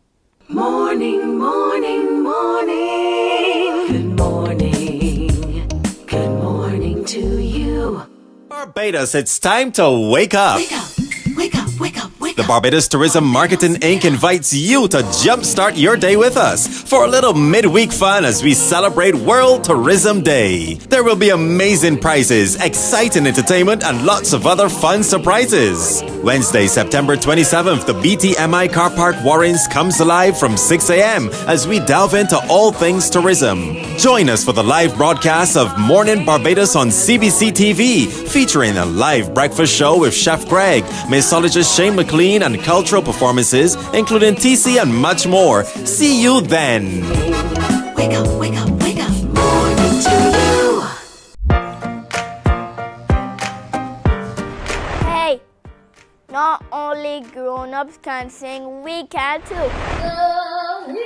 S3: Morning, morning, morning. Good morning. Good morning to you.
S1: Barbados, it's time to wake up.
S3: Wake up, wake up, wake up, wake
S1: The
S3: up.
S1: Barbados Tourism Marketing Inc. invites you to jumpstart your day with us for a little midweek fun as we celebrate World Tourism Day. There will be amazing prizes, exciting entertainment, and lots of other fun surprises. Wednesday, September 27th, the BTMI Car Park Warrens comes alive from 6 a.m. as we delve into all things tourism. Join us for the live broadcast of Mornin Barbados on CBC TV, featuring a live breakfast show with Chef Greg, mixologist Shane McLean, and cultural performances, including TC and much more. See you then.
S3: Wake up, wake up, wake up. Morning to you.
S2: Hey, not only grown-ups can sing, we can too.
S17: Go easy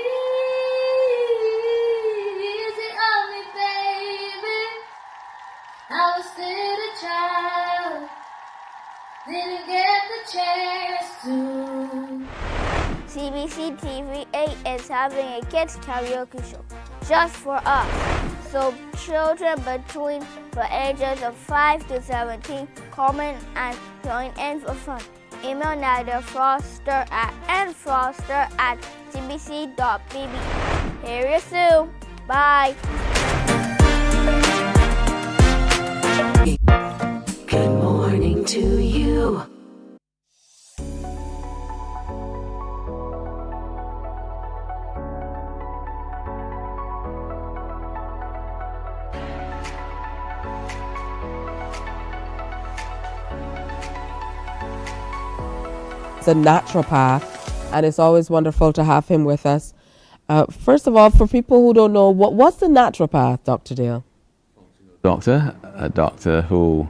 S17: on me, baby. I was still a child, didn't get the chance to.
S2: CBC TV 8 is having a kids karaoke show just for us. So children between the ages of 5 to 17 come in and join in for fun. Email nfroster@cbc.bb. Hear you soon. Bye.
S3: Good morning to you.
S4: A naturopath, and it's always wonderful to have him with us. First of all, for people who don't know, what's the naturopath, Dr. Dale?
S18: A doctor who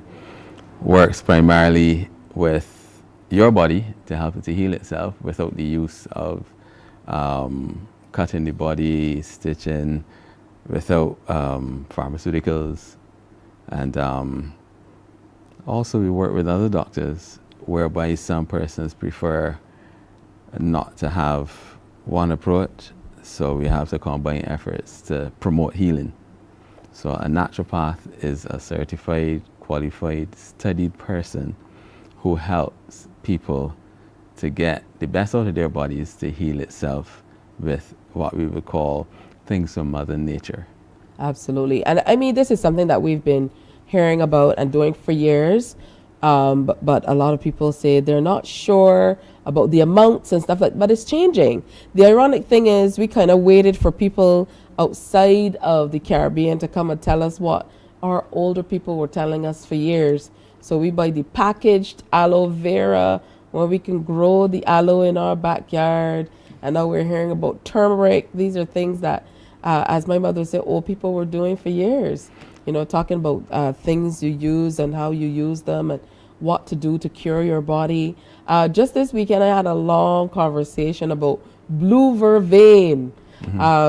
S18: works primarily with your body to help it to heal itself without the use of cutting the body, stitching, without pharmaceuticals. And also we work with other doctors whereby some persons prefer not to have one approach, so we have to combine efforts to promote healing. So a naturopath is a certified, qualified, studied person who helps people to get the best out of their bodies to heal itself with what we would call things from Mother Nature.
S4: Absolutely. And I mean, this is something that we've been hearing about and doing for years. But a lot of people say they're not sure about the amounts and stuff, but it's changing. The ironic thing is we kind of waited for people outside of the Caribbean to come and tell us what our older people were telling us for years. So we buy the packaged aloe vera when we can grow the aloe in our backyard. And now we're hearing about turmeric. These are things that, as my mother said, old people were doing for years. You know, talking about things you use and how you use them and what to do to cure your body. Just this weekend, I had a long conversation about blue vervain.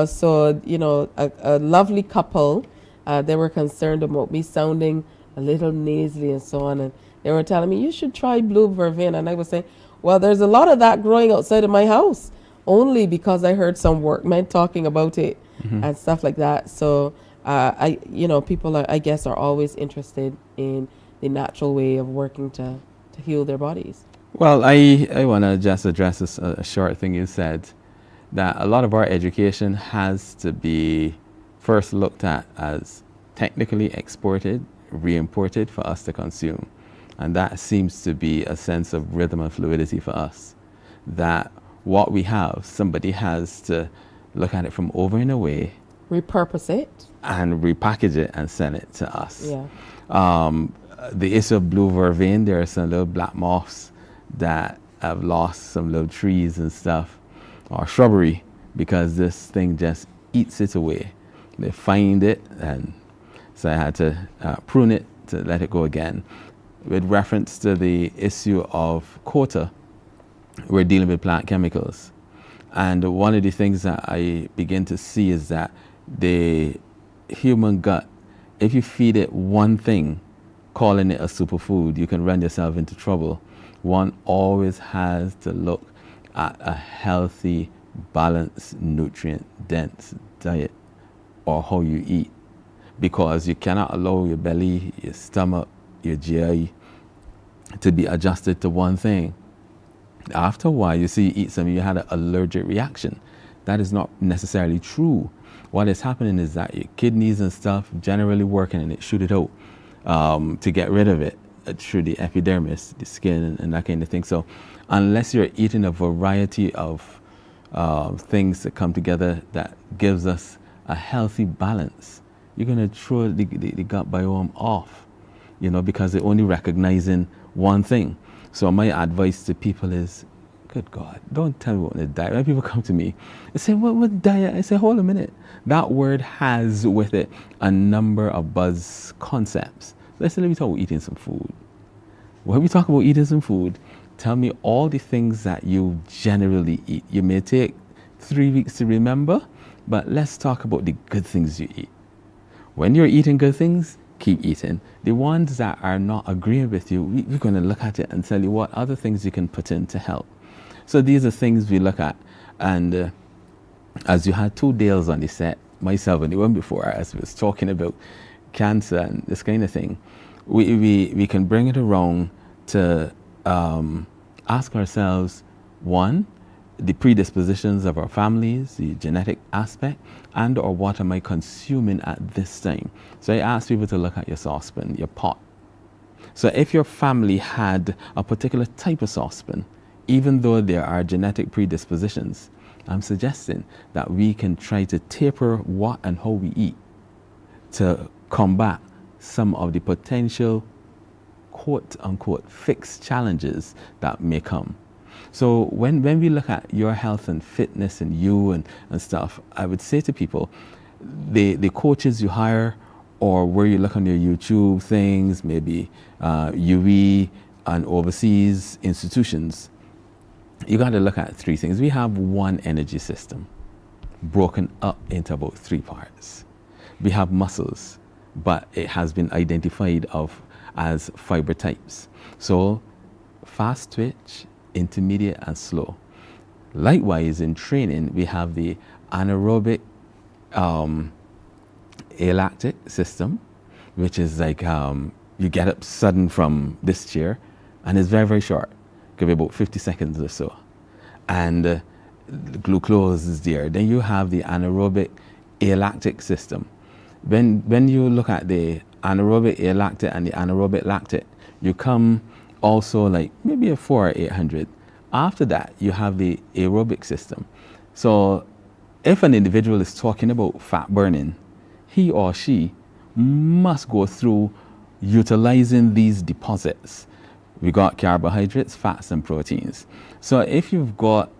S4: So, you know, a lovely couple, they were concerned about me sounding a little nasally and so on. And they were telling me, you should try blue vervain. And I was saying, well, there's a lot of that growing outside of my house, only because I heard some workmen talking about it and stuff like that. So, people are, I guess, are always interested in the natural way of working to heal their bodies.
S18: Well, I want to just address a short thing you said, that a lot of our education has to be first looked at as technically exported, re-imported for us to consume. And that seems to be a sense of rhythm and fluidity for us, that what we have, somebody has to look at it from over and away,
S4: repurpose it,
S18: and repackage it and send it to us.
S4: Yeah.
S18: The issue of blue vervain, there are some little black moths that have lost some little trees and stuff, or shrubbery, because this thing just eats it away. They find it, and so I had to prune it to let it go again. With reference to the issue of quota, we're dealing with plant chemicals. And one of the things that I begin to see is that the human gut, if you feed it one thing, calling it a superfood, you can run yourself into trouble. One always has to look at a healthy, balanced, nutrient-dense diet, or how you eat, because you cannot allow your belly, your stomach, your GI to be adjusted to one thing. After a while, you see you eat something, you had an allergic reaction. That is not necessarily true. What is happening is that your kidneys and stuff generally working and it shoot it out to get rid of it through the epidermis, the skin, and that kind of thing. So unless you're eating a variety of things that come together that gives us a healthy balance, you're going to throw the gut biome off, because they're only recognizing one thing. So my advice to people is, good God, don't tell me what to diet. When people come to me and say, what diet? I say, hold a minute. That word has with it a number of buzz concepts. Let me talk about eating some food. When we talk about eating some food, tell me all the things that you generally eat. You may take 3 weeks to remember, but let's talk about the good things you eat. When you're eating good things, keep eating. The ones that are not agreeing with you, we're going to look at it and tell you what other things you can put in to help. So these are things we look at. And as you had two Dales on the set, myself and the one before, as we was talking about cancer and this kind of thing, we can bring it around to ask ourselves, one, the predispositions of our families, the genetic aspect, and or what am I consuming at this time. So I ask people to look at your saucepan, your pot. So if your family had a particular type of saucepan, even though there are genetic predispositions, I'm suggesting that we can try to taper what and how we eat to combat some of the potential quote-unquote fixed challenges that may come. So when we look at your health and fitness and you and stuff, I would say to people, the coaches you hire or where you look on your YouTube things, maybe UE and overseas institutions, you got to look at three things. We have one energy system broken up into about three parts. We have muscles, but it has been identified as fiber types. So fast twitch, intermediate, and slow. Likewise, in training, we have the anaerobic alactic system, which is like you get up sudden from this chair, and it's very, very short. Could be about 50 seconds or so. And glucose is there. Then you have the anaerobic alactic system. When you look at the anaerobic alactic and the anaerobic lactic, you come also like maybe a 400 or 800. After that, you have the aerobic system. So if an individual is talking about fat burning, he or she must go through utilizing these deposits. We got carbohydrates, fats, and proteins. So if you've got,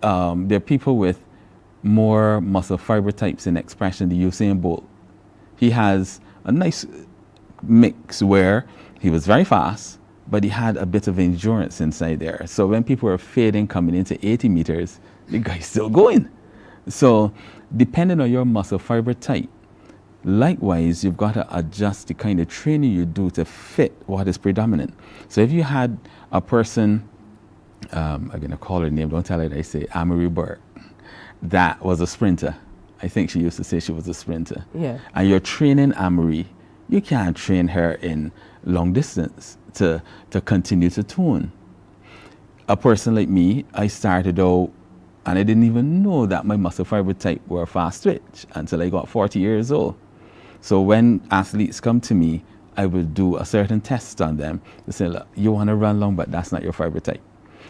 S18: there are people with more muscle fiber types in expression, the Usain Bolt. He has a nice mix where he was very fast, but he had a bit of endurance inside there. So when people are fading coming into 80 meters, the guy's still going. So depending on your muscle fiber type, likewise, you've got to adjust the kind of training you do to fit what is predominant. So if you had a person, I'm going to call her name, don't tell her that I say Amory Burke, that was a sprinter. I think she used to say she was a sprinter.
S4: Yeah.
S18: And you're training Amory, you can't train her in long distance to continue to tone. A person like me, I started out and I didn't even know that my muscle fiber type were fast twitch until I got 40 years old. So when athletes come to me, I would do a certain test on them to say, look, you want to run long, but that's not your fiber type.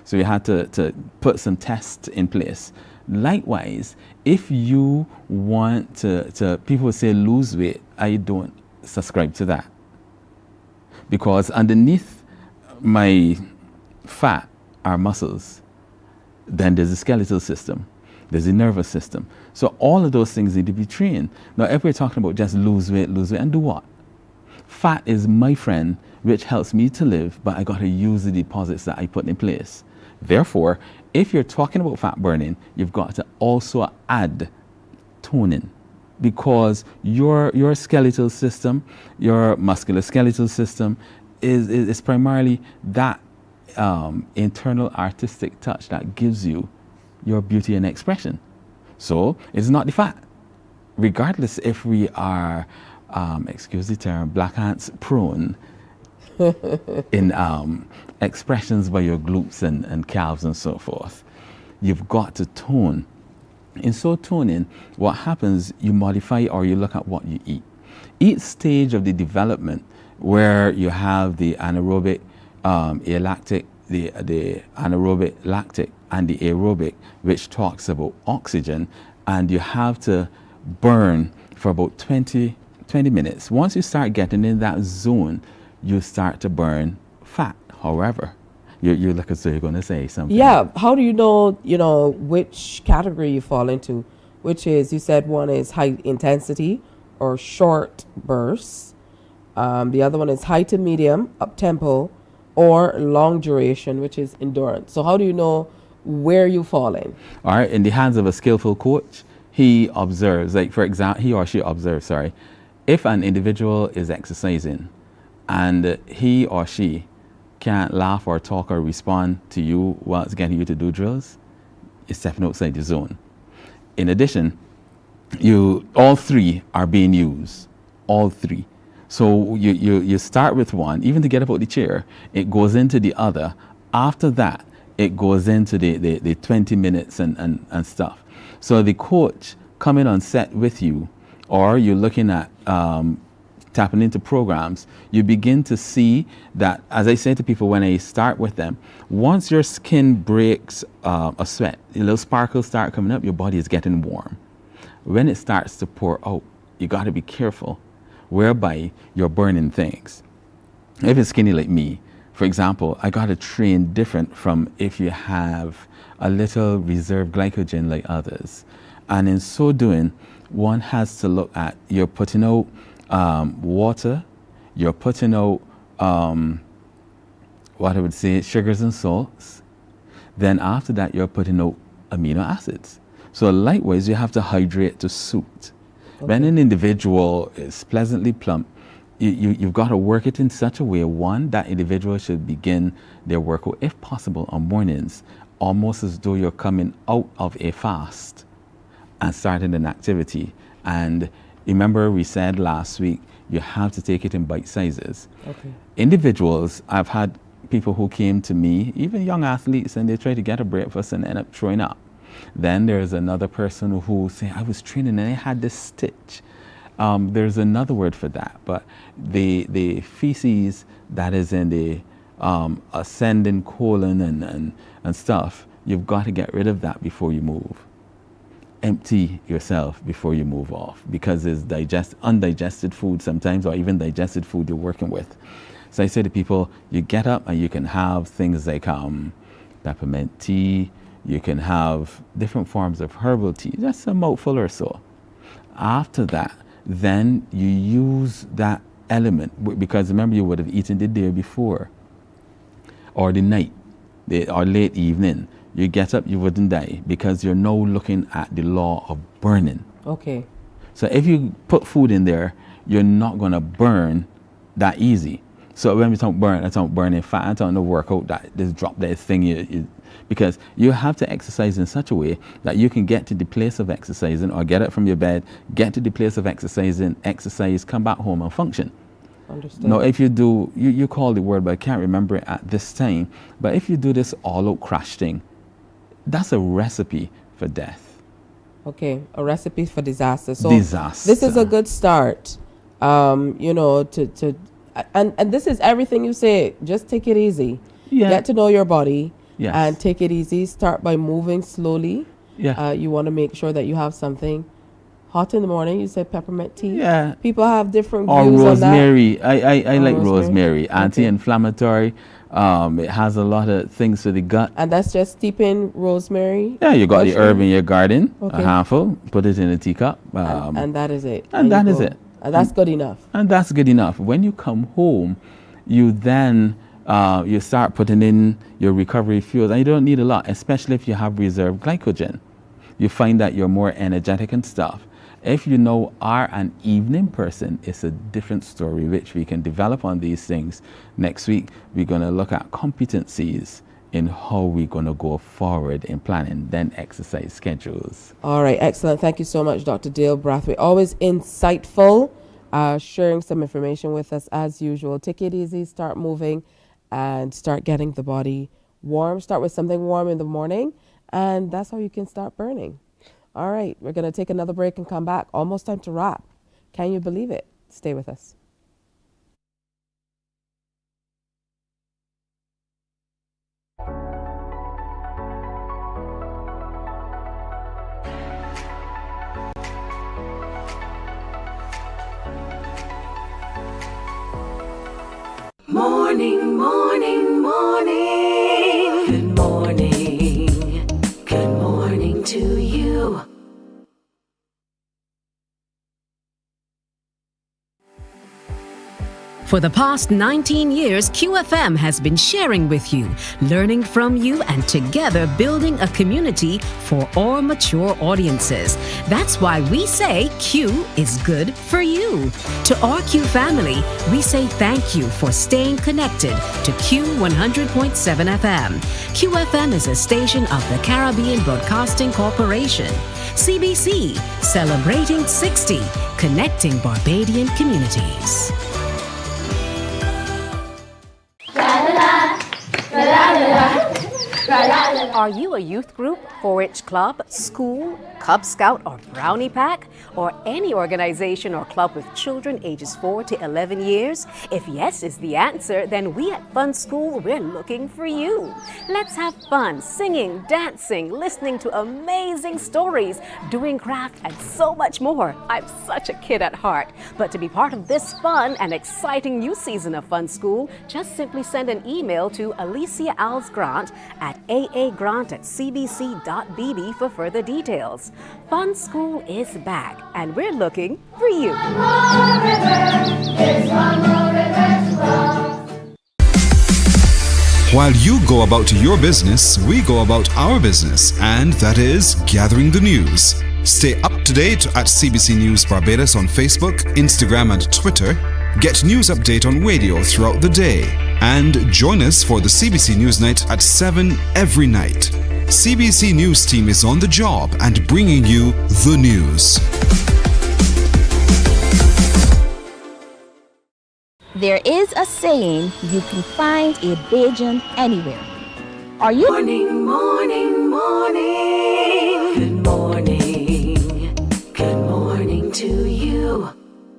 S18: So you had to put some tests in place. Likewise, if you want to people say lose weight, I don't subscribe to that. Because underneath my fat are muscles. Then there's the skeletal system. There's the nervous system. So all of those things need to be trained. Now, if we're talking about just lose weight, and do what? Fat is my friend, which helps me to live, but I got to use the deposits that I put in place. Therefore, if you're talking about fat burning, you've got to also add toning, because your skeletal system, your musculoskeletal system is primarily that internal artistic touch that gives you your beauty and expression. So it's not the fat. Regardless if we are, excuse the term, black ants prone in expressions by your glutes and calves and so forth, you've got to tone. In so toning, what happens, you modify or you look at what you eat. Each stage of the development where you have the anaerobic alactic, the anaerobic lactic, and the aerobic, which talks about oxygen, and you have to burn for about 20 minutes. Once you start getting in that zone, you start to burn fat. However, you look as though you're going to say something.
S4: Yeah. How do you know, which category you fall into? Which is, you said one is high intensity or short bursts. The other one is high to medium, up tempo, or long duration, which is endurance. So how do you know where you fall in?
S18: All right. In the hands of a skillful coach, he observes, like for example, he or she observes, if an individual is exercising and he or she can't laugh or talk or respond to you while it's getting you to do drills, it's stepping outside the zone. In addition, all three are being used, all three. So you start with one, even to get up out the chair, it goes into the other. After that, it goes into the 20 minutes and stuff. So the coach coming on set with you, or you're looking at tapping into programs, you begin to see that, as I say to people when I start with them, once your skin breaks a sweat, a little sparkles start coming up, your body is getting warm. When it starts to pour out, you got to be careful, whereby you're burning things. If it's skinny like me, for example, I got to train different from if you have a little reserve glycogen like others. And in so doing, one has to look at, you're putting out water, you're putting out what I would say sugars and salts. Then after that, you're putting out amino acids. So likewise, you have to hydrate to suit. Okay. When an individual is pleasantly plump, you've got to work it in such a way, one, that individual should begin their workout, if possible, on mornings, almost as though you're coming out of a fast and starting an activity. And remember, we said last week, you have to take it in bite sizes. Okay. Individuals, I've had people who came to me, even young athletes, and they try to get a breakfast and end up throwing up. Then there's another person who say, I was training and I had this stitch. There's another word for that, but the feces that is in the ascending colon and stuff, you've got to get rid of that before you move. Empty yourself before you move off, because there's undigested food sometimes, or even digested food you're working with. So I say to people, you get up and you can have things like peppermint tea, you can have different forms of herbal tea, just a mouthful or so. After that, then you use that element, because remember you would have eaten the day before, or the night, or late evening. You get up, you wouldn't die, because you're now looking at the law of burning.
S4: Okay.
S18: So if you put food in there, you're not going to burn that easy. So when we talk burn, I talk burning fat, I talk no workout, that just drop that thing, because you have to exercise in such a way that you can get to the place of exercising, or get up from your bed, get to the place of exercising, exercise, come back home and function.
S4: Understand.
S18: Now, if you do, you call the word, but I can't remember it at this time, but if you do this all-out crash thing, that's a recipe for death.
S4: Okay, a recipe for disaster. So
S18: disaster.
S4: This is a good start, and this is everything you say. Just take it easy.
S18: Yeah.
S4: Get to know your body.
S18: Yes.
S4: And take it easy. Start by moving slowly.
S18: Yeah.
S4: You want to make sure that you have something hot in the morning. You said peppermint tea.
S18: Yeah.
S4: People have different
S18: or
S4: views
S18: rosemary.
S4: on that.
S18: I like rosemary. Anti-inflammatory. It has a lot of things for the gut.
S4: And that's just steeping rosemary?
S18: Yeah, you got the herb in your garden,
S4: Okay.
S18: a handful, put it in a teacup.
S4: And that is it.
S18: And that is it.
S4: And that's good enough.
S18: And that's good enough. When you come home, you then you start putting in your recovery fuels. And you don't need a lot, especially if you have reserved glycogen. You find that you're more energetic and stuff. If you know are an evening person, it's a different story, which we can develop on these things. Next week, we're going to look at competencies in how we're going to go forward in planning, then exercise schedules.
S4: All right, excellent. Thank you so much, Dr. Dale Brathwaite. Always insightful, sharing some information with us as usual. Take it easy, start moving, and start getting the body warm. Start with something warm in the morning, and that's how you can start burning. All right, we're going to take another break and come back. Almost time to wrap. Can you believe it? Stay with us.
S3: Morning, morning, morning. Good morning. Good morning to you.
S5: For the past 19 years, QFM has been sharing with you, learning from you, and together building a community for all mature audiences. That's why we say Q is good for you. To our Q family, we say thank you for staying connected to Q 100.7 FM. QFM is a station of the Caribbean Broadcasting Corporation. CBC, celebrating 60, connecting Barbadian communities.
S6: Are you a youth group, 4-H club, school, Cub Scout or Brownie Pack, or any organization or club with children ages 4 to 11 years? If yes is the answer, then we at Fun School, we're looking for you. Let's have fun singing, dancing, listening to amazing stories, doing craft, and so much more. I'm such a kid at heart. But to be part of this fun and exciting new season of Fun School, just simply send an email to Alicia Alves Grant at aa.grant@cbc.bb for further details. Fun School is back, and we're looking for you.
S19: While you go about your business, we go about our business, and that is gathering the news. Stay up to date at CBC News Barbados on Facebook, Instagram, and Twitter. Get news update on radio throughout the day. And join us for the CBC News Night at 7 every night. CBC News team is on the job and bringing you the news.
S20: There is a saying, you can find a Bajan anywhere. Are you?
S3: Morning, morning, morning. Good morning. Good morning to you.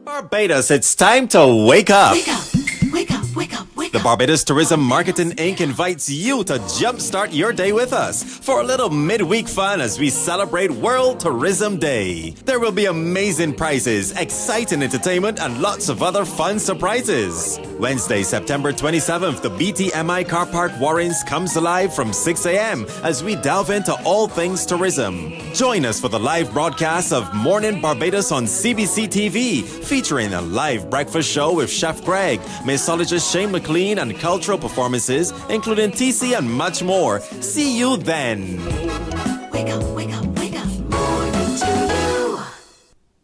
S1: Barbados, it's time to wake up.
S3: Wake up, wake up, wake up, wake up.
S1: The Barbados Tourism Marketing Inc. invites you to jumpstart your day with us for a little midweek fun as we celebrate World Tourism Day. There will be amazing prizes, exciting entertainment, and lots of other fun surprises. Wednesday, September 27th, the BTMI Car Park Warrens comes alive from 6 a.m. as we delve into all things tourism. Join us for the live broadcast of Mornin Barbados on CBC TV, featuring a live breakfast show with Chef Greg, mixologist Shane McLean, and cultural performances, including TC and much more. See you then.
S3: Wake up, wake up, wake up. Morning to you.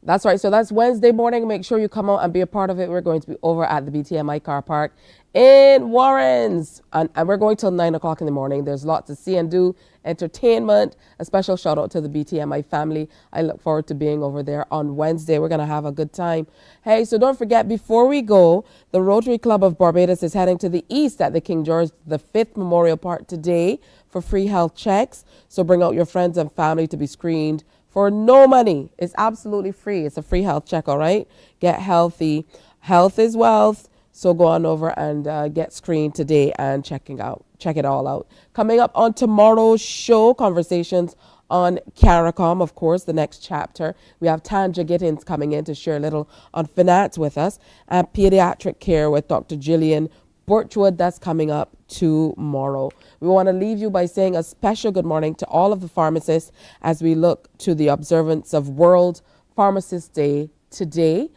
S4: That's right. So that's Wednesday morning. Make sure you come out and be a part of it. We're going to be over at the BTMI Car Park in Warrens. And we're going till 9 o'clock in the morning. There's lots to see and do, entertainment. A special shout out to the BTMI family. I look forward to being over there on Wednesday. We're going to have a good time. Hey, so don't forget, before we go, the Rotary Club of Barbados is heading to the east at the King George V Memorial Park today for free health checks. So bring out your friends and family to be screened for no money. It's absolutely free. It's a free health check, all right? Get healthy. Health is wealth. So go on over and get screened today and check it all out. Coming up on tomorrow's show, conversations on CARICOM, of course, the next chapter. We have Tanja Gittins coming in to share a little on finance with us, and pediatric care with Dr. Gillian Birchwood. That's coming up tomorrow. We want to leave you by saying a special good morning to all of the pharmacists as we look to the observance of World Pharmacist Day today.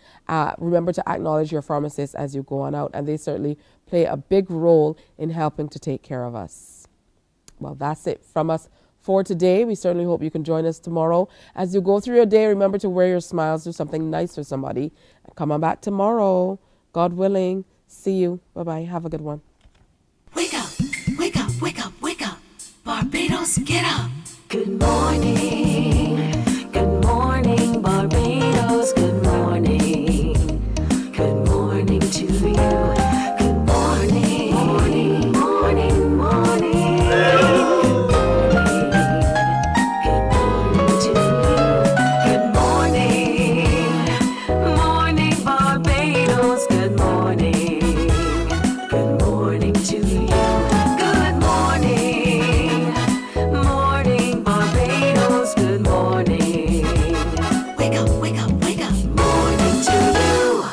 S4: Remember to acknowledge your pharmacists as you go on out, and they certainly play a big role in helping to take care of us. Well, that's it from us for today. We certainly hope you can join us tomorrow. As you go through your day, remember to wear your smiles, do something nice for somebody. Come on back tomorrow, God willing. See you. Bye-bye. Have a good one.
S3: Wake up, wake up, wake up, wake up. Barbados, get up. Good morning. Good morning, Barbados. Good morning. Good morning to you. Good morning. Morning, morning, morning. Good morning to you. Good morning. Morning, Barbados. Good morning. Good morning to you. Good morning. Morning, Barbados. Good morning. Wake up, wake up, wake up. Morning to you.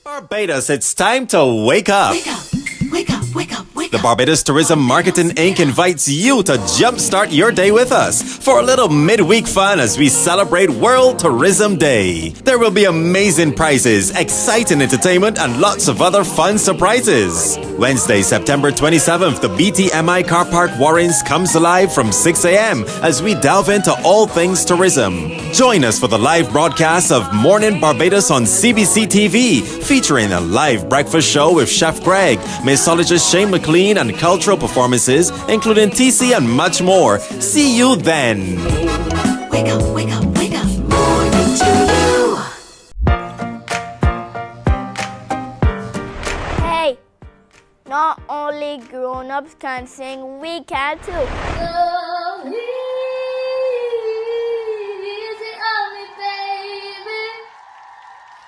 S1: Barbados, it's time to wake up.
S3: Wake up, wake up, wake up, wake
S1: The
S3: up.
S1: Barbados Tourism Marketing Inc. invites you to jumpstart your day with us for a little midweek fun as we celebrate World Tourism Day. There will be amazing prizes, exciting entertainment, and lots of other fun surprises. Wednesday, September 27th, the BTMI Car Park Warrens comes alive from 6 a.m. as we delve into all things tourism. Join us for the live broadcast of Mornin Barbados on CBC TV, featuring a live breakfast show with Chef Greg, mixologist Shane McLean, and cultural performances, including TC and much more. See you then.
S3: Wake up, wake up, wake up. Morning to you.
S2: Hey, not only grown-ups can sing, we can too.
S17: Go easy on me, baby.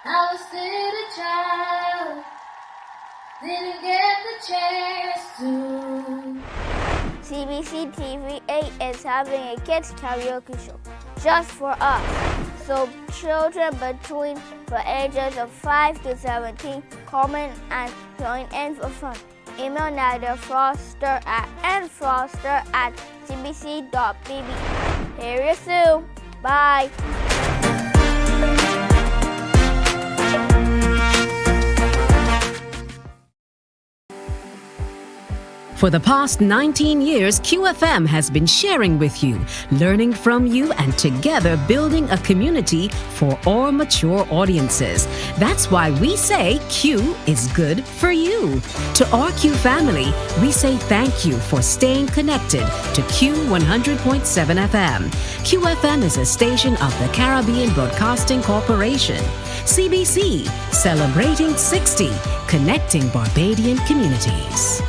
S17: I was still a child, didn't get the chance to.
S2: CBC TV 8 is having a kids karaoke show just for us. So children between the ages of 5 to 17 come in and join in for fun. Email Nadia Foster at nfoster@cbc.bb. Hear you soon. Bye.
S5: For the past 19 years, QFM has been sharing with you, learning from you, and together building a community for all mature audiences. That's why we say Q is good for you. To our Q family, we say thank you for staying connected to Q 100.7 FM. QFM is a station of the Caribbean Broadcasting Corporation. CBC, celebrating 60, connecting Barbadian communities.